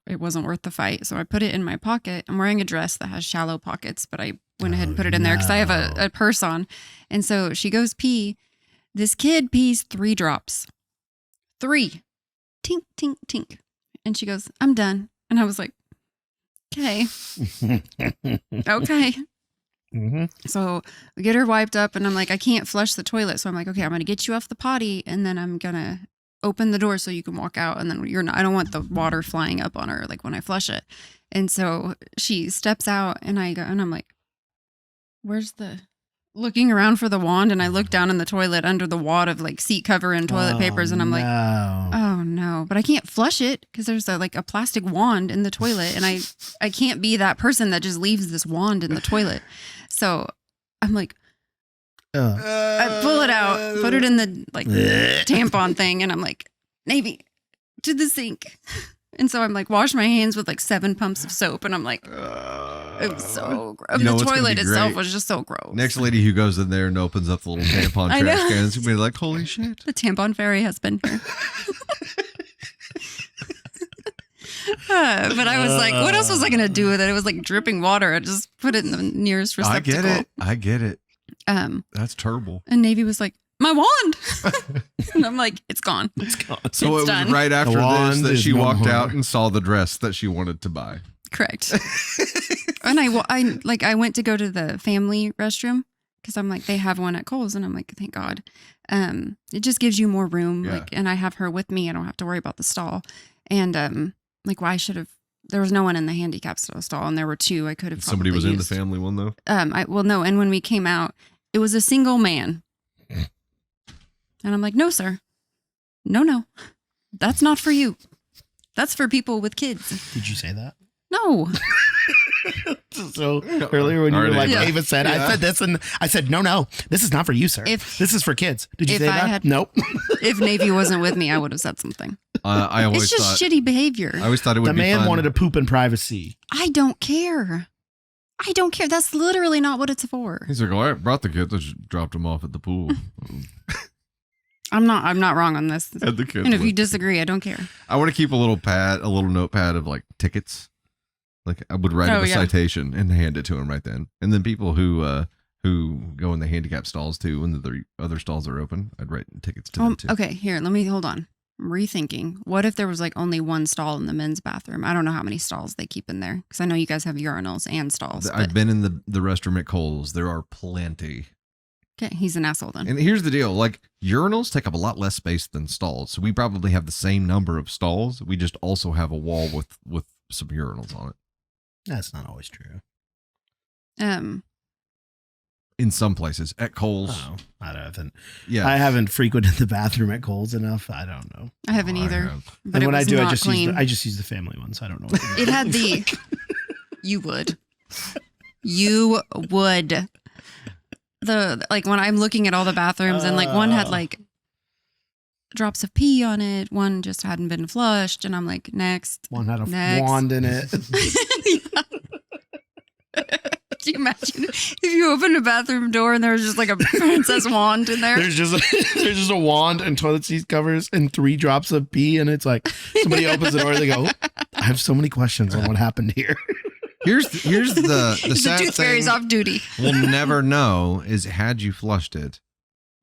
it wasn't worth the fight, so I put it in my pocket. I'm wearing a dress that has shallow pockets, but I went ahead and put it in there because I have a purse on. And so she goes pee. This kid pees 3 drops. 3. Tink, tink, tink. And she goes, I'm done. And I was like, Okay. Okay. Mm-hmm. So we get her wiped up, and I'm like, I can't flush the toilet. So I'm like, okay, I'm going to get you off the potty, and then I'm going to open the door so you can walk out. And then I don't want the water flying up on her, like when I flush it. And so she steps out, and I'm like, looking around for the wand. And I look down in the toilet under the wad of like seat cover and toilet papers. And I'm like, oh no, but I can't flush it because there's a plastic wand in the toilet. And I can't be that person that just leaves this wand in the toilet. So I'm like, I pull it out, put it in the tampon thing. And I'm like, Navy, to the sink. And so I'm like, wash my hands with 7 pumps of soap. And I'm like, it was so gross. You know The what's gonna toilet be itself great? was just so gross. Next lady who goes in there and opens up the little tampon I trash know. cans, you'll be like, holy shit. The tampon fairy has been here. But I was like, what else was I going to do with it? It was like dripping water. I just put it in the nearest receptacle. I get it. Um, That's terrible. and Navy was like, my wand. And I'm like, it's gone. It's gone. So it was done. right after The this wand that is she no walked more. out and saw the dress that she wanted to buy. Correct. And I went to go to the family restroom because I'm like, they have one at Kohl's. And I'm like, thank God. It just gives you more room. Yeah. And I have her with me. I don't have to worry about the stall. And why should have, there was no one in the handicap stall, and there were 2. I could have Somebody probably was in the used. family one though. No. And when we came out, it was a single man. And I'm like, no, sir. No. That's not for you. That's for people with kids. Did you say that? No. So earlier when you were like, Yeah. Ava said, I said this, and I said, no, this is not for you, sir. This is for kids. Did you if say I that? had- Nope. If Navy wasn't with me, I would have said something. I always It's just thought shitty behavior. I always thought it would The be man fun. wanted to poop in privacy. I don't care. That's literally not what it's for. He's like, oh, I brought the kids. I just dropped them off at the pool. I'm not wrong on this. Had the kids And if you with- disagree, I don't care. I want to keep a little notepad of tickets. I would write him a citation and hand it to him right then. And then people who go in the handicap stalls too, when the other stalls are open, I'd write tickets to them too. Okay, here, hold on. I'm rethinking. What if there was only one stall in the men's bathroom? I don't know how many stalls they keep in there because I know you guys have urinals and stalls. I've been in the restroom at Kohl's. There are plenty. Okay, he's an asshole then. And here's the deal: urinals take up a lot less space than stalls, so we probably have the same number of stalls. We just also have a wall with some urinals on it. That's not always true. In some places, at Kohl's, Oh, I haven't. yeah. I haven't frequented the bathroom at Kohl's enough. I don't know. I haven't either. have. But And it when I was do, not I just clean. use the family one, so I don't know. What It had the. You would. You would. When I'm looking at all the bathrooms and one had drops of pee on it, one just hadn't been flushed, and I'm like, next. one had a Next. wand in it. Can you imagine if you opened a bathroom door and there was just a princess wand in there? There's just a wand and toilet seat covers and 3 drops of pee, and it's like somebody opens the door and they go, I have so many questions on what happened here. Here's the The sad tooth fairy's thing off duty. we'll never know is had you flushed it,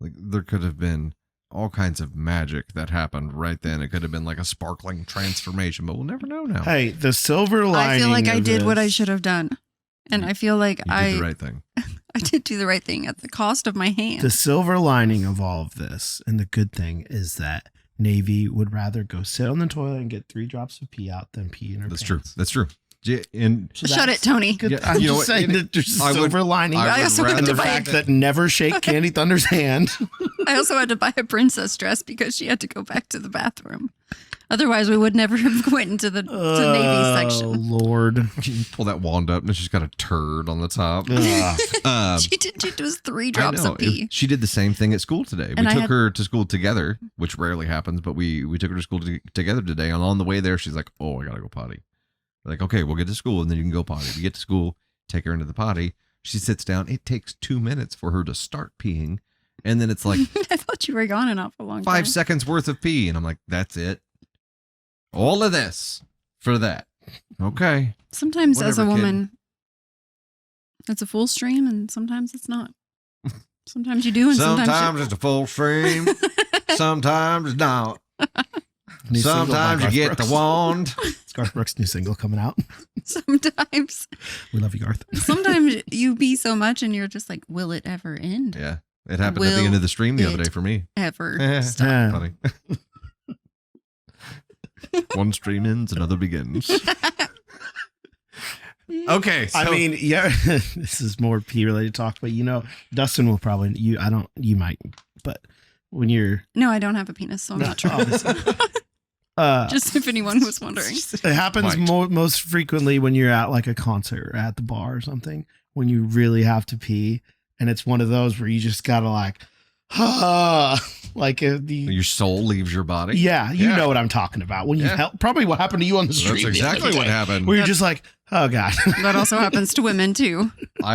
there could have been all kinds of magic that happened right then. It could have been a sparkling transformation, but we'll never know now. Hey, the silver lining. I feel like I of did what I this- should have done. And I feel like You did the right thing. I did do the right thing at the cost of my hand. The silver lining of all of this, and the good thing, is that Navy would rather go sit on the toilet and get 3 drops of pee out than pee in her That's pants. true. That's true. And So Shut that's it, Tony. good. Yeah, I'm you know just what, saying and that there's a I would- silver lining. I I would also had and to the buy fact that never shake Candy Thunder's hand. I also had to buy a princess dress because she had to go back to the bathroom. Otherwise, we would never have went into the to Navy section. Lord. you pull that wand up and she's got a turd on the top. Ugh. She did. It was 3 I drops know. of pee. She did the same thing at school today. And We I took had- her to school together, which rarely happens, but we took her to school together today. And on the way there, she's like, "Oh, I gotta go potty." We're like, okay, we'll get to school and then you can go potty. We get to school, take her into the potty. She sits down. It takes 2 minutes for her to start peeing, and then it's like I thought you were gone an awful long 5 time. seconds worth of pee, and I'm like, "That's it. All of this for that." Okay. Sometimes as a Whatever, kid. woman, it's a full stream, and sometimes it's not. Sometimes you do, and sometimes Sometimes it's a full stream. Sometimes it's not. New single by Sometimes you Garth get Brooks. the wand. It's Garth Brooks' new single coming out. Sometimes. We love you, Garth. Sometimes you be so much and you're just like, will it ever end? Yeah. It happened at the end of the stream the other day for me. Ever stop. Funny. One stream ends, another begins. Okay. So, I mean, yeah, this is more P related talk, but Dustin will probably, you might, but when you're. No, I don't have a penis, so I'm not sure. Just if anyone was wondering. It happens most frequently when you're at like a concert or at the bar or something, when you really have to pee. And it's one of those where you just gotta like, like your soul leaves your body. Yeah, you know what I'm talking about. When you probably what happened to you on the street. That's exactly what happened. Where you're just like, oh god. That also happens to women too.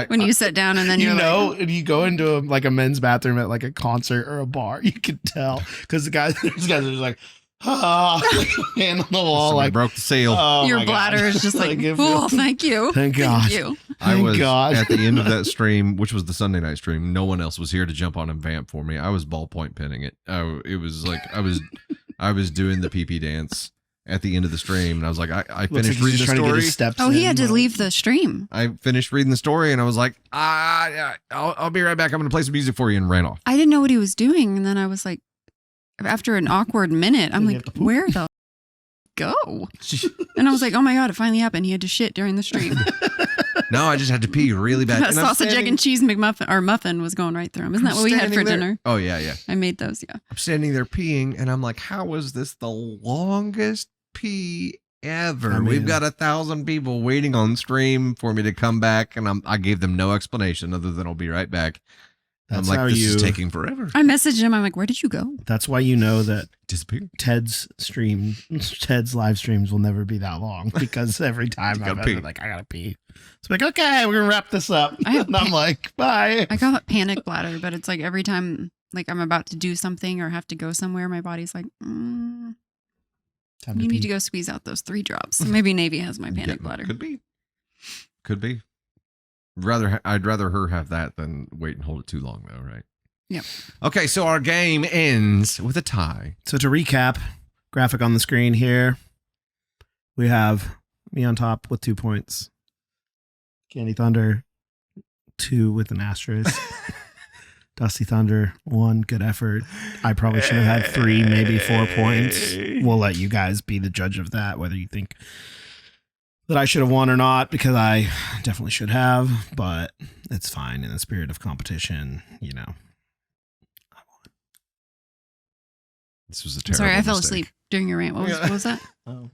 When you sit down and then you're like, and you go into a men's bathroom at like a concert or a bar, you can tell because there's guys are just like, hand on the wall, Somebody like broke the seal. Oh, your my bladder God. is just like, Like, oh, thank you. Thank God. Thank you. I was God. at the end of that stream, which was the Sunday night stream. No one else was here to jump on and vamp for me. I was ballpoint pinning it. It was like I was doing the pee dance at the end of the stream, and I was like, I finished reading the story. Oh, he had to leave the stream. I finished reading the story, and I was like, I'll be right back. I'm going to play some music for you, and ran off. I didn't know what he was doing, and then I was like, after an awkward minute, I'm like, where the go? And I was like, oh my God, it finally happened. He had to shit during the stream. No, I just had to pee really bad. That sausage, egg, and cheese McMuffin or muffin was going right through him. Isn't that what we had for dinner? Oh, yeah. I made those, yeah. I'm standing there peeing, and I'm like, how is this the longest pee ever? I mean, We've got 1,000 people waiting on stream for me to come back, and I gave them no explanation other than I'll be right back. That's I'm how like, this is taking forever. I messaged him. I'm like, where did you go? That's why you know that Disappear. Ted's live streams will never be that long because every time I'm like, I gotta pee. It's like, okay, we're gonna wrap this up. And I'm like, bye. I call it panic bladder, but it's like every time like I'm about to do something or have to go somewhere, my body's like, you need to go squeeze out those 3 drops. Maybe Navy has my panic bladder. Could be. I'd rather her have that than wait and hold it too long, though, right? Yeah. Okay, so our game ends with a tie. So to recap, graphic on the screen here, we have me on top with 2 points. Candy Thunder, 2 with an asterisk. Dusty Thunder, 1, good effort. I probably should have had 3, maybe 4 points. We'll let you guys be the judge of that, whether you think that I should have won or not, because I definitely should have, but it's fine. In the spirit of competition, I won. This was a terrible Sorry, I fell mistake. asleep during your rant. What was that? Oh.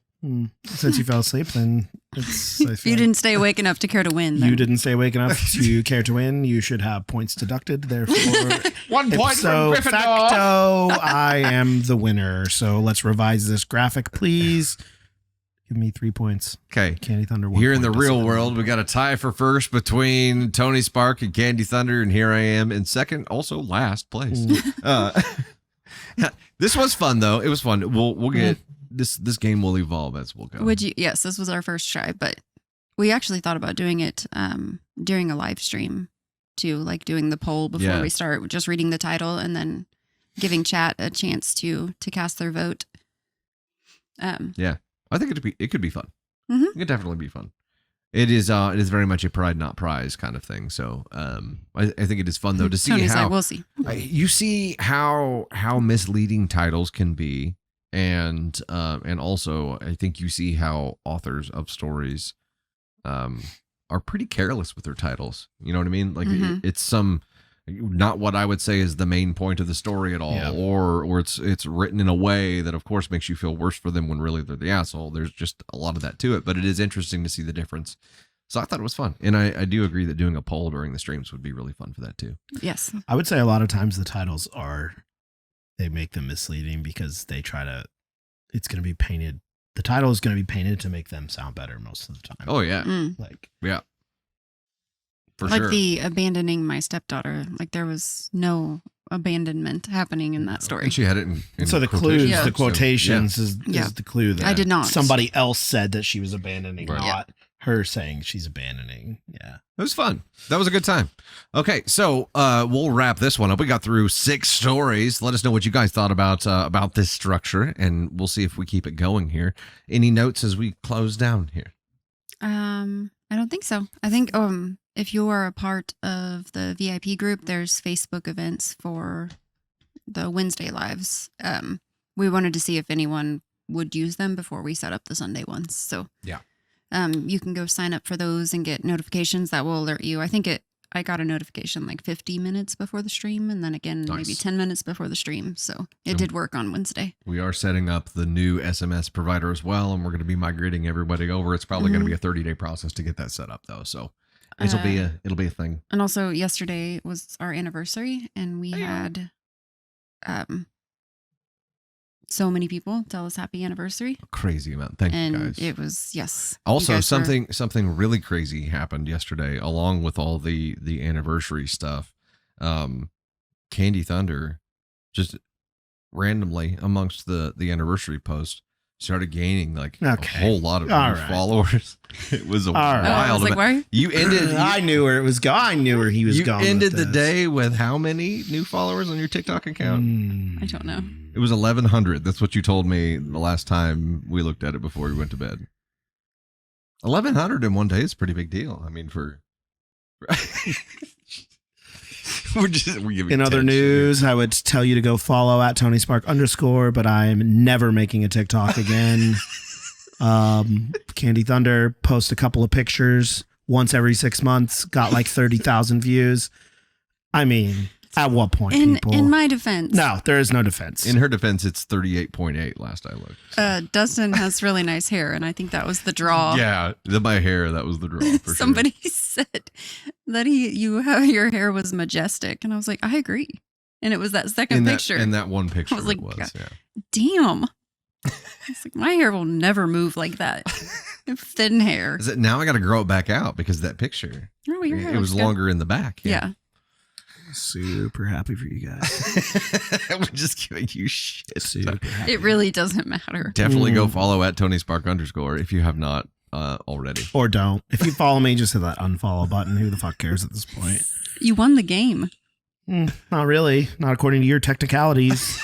Since you fell asleep, then it's... If you didn't stay awake enough to care to win. Then. You didn't stay awake enough to care to win. You should have points deducted. Therefore, 1 point so from Gryffindor. facto, I am the winner. So let's revise this graphic, please. Give me 3 points. Okay. Candy Thunder. 1 Here in point. the real world, we got a tie for first between Tony Spark and Candy Thunder, and here I am in second, also last place. This was fun though. It was fun. We'll get this game will evolve as we'll go. Yes, this was our first try, but we actually thought about doing it during a live stream too, like doing the poll before we start, just reading the title and then giving chat a chance to cast their vote. I think it could be fun. Mm-hmm. It could definitely be fun. It is very much a pride not prize kind of thing. So I think it is fun though to see Tony's how like, we'll see. You see how misleading titles can be, and also I think you see how authors of stories are pretty careless with their titles. You know what I mean? Like it's not what I would say is the main point of the story at all, or it's written in a way that of course makes you feel worse for them when really they're the asshole. There's just a lot of that to it, but it is interesting to see the difference. So I thought it was fun, and I do agree that doing a poll during the streams would be really fun for that too. Yes, I would say a lot of times the titles they make them misleading because they try to. It's going to be painted. The title is going to be painted to make them sound better most of the time. Oh yeah, yeah. For like sure. the abandoning my stepdaughter. Like there was no abandonment happening in that story. And she had it in So the clues, the quotations Yeah. is the clue that I did not. Somebody else said that she was abandoning, Right. not her saying she's abandoning. Yeah. It was fun. That was a good time. Okay, so we'll wrap this one up. We got through 6 stories. Let us know what you guys thought about this structure, and we'll see if we keep it going here. Any notes as we close down here? I don't think so. I think if you are a part of the VIP group, there's Facebook events for the Wednesday lives. We wanted to see if anyone would use them before we set up the Sunday ones. So yeah. You can go sign up for those and get notifications that will alert you. I got a notification like 50 minutes before the stream, and then again maybe 10 minutes before the stream. So it did work on Wednesday. We are setting up the new SMS provider as well, and we're going to be migrating everybody over. It's probably going to be a 30-day process to get that set up, though. So it'll be a thing. And also, yesterday was our anniversary, and we had so many people tell us happy anniversary. A crazy amount. Thank you guys. It was, yes. Also, something really crazy happened yesterday, along with all the anniversary stuff. Candy Thunder just randomly amongst the anniversary post started gaining like a whole lot of new followers. It was a wild. I was like, why? You ended. I knew where it was going. I knew where he was going. You ended the day with how many new followers on your TikTok account? I don't know. It was 1,100. That's what you told me the last time we looked at it before we went to bed. 1,100 in one day is a pretty big deal. I mean, we're giving in other news, I would tell you to go follow at @TonySpark_, but I'm never making a TikTok again. Candy Thunder post a couple of pictures once every 6 months, got like 30,000 views. I mean, at what point, people? In my defense. No, there is no defense. In her defense, it's 38.8 last I looked. Dustin has really nice hair, and I think that was the draw. Yeah, my hair, that was the draw for Somebody sure. said that your hair was majestic, and I was like, I agree. And it was that second picture. In that one picture, I was like, it was, yeah. Damn. It's like, my hair will never move like that. Thin hair. Is it, now I got to grow it back out because of that picture. Oh, your hair it was longer in the back. Yeah. Super happy for you guys. We're just giving you shit. Super happy. It really doesn't matter. Definitely go follow at @TonySpark_ if you have not already. Or don't. If you follow me, just hit that unfollow button. Who the fuck cares at this point? You won the game. Not really. Not according to your technicalities.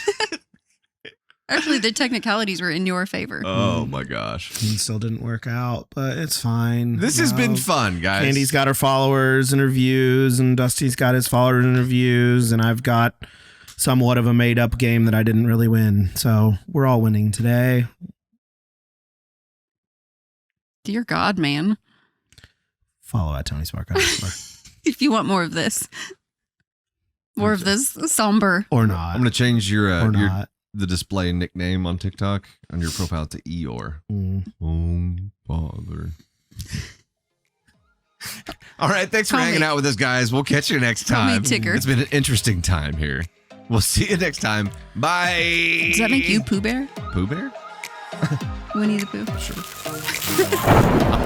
Actually, the technicalities were in your favor. Oh my gosh. It still didn't work out, but it's fine. This has been fun, guys. Candy's got her followers and her views, and Dusty's got his followers and her views, and I've got somewhat of a made-up game that I didn't really win. So we're all winning today. Dear God, man. Follow at @TonySpark. If you want more of this. More of this somber. Or not. I'm going to change the display nickname on TikTok on your profile to Eeyore. Father. All right, thanks for hanging out with us, guys. We'll catch you next time. It's been an interesting time here. We'll see you next time. Bye. Does that make you Pooh Bear? Pooh Bear? Winnie the Pooh. Sure.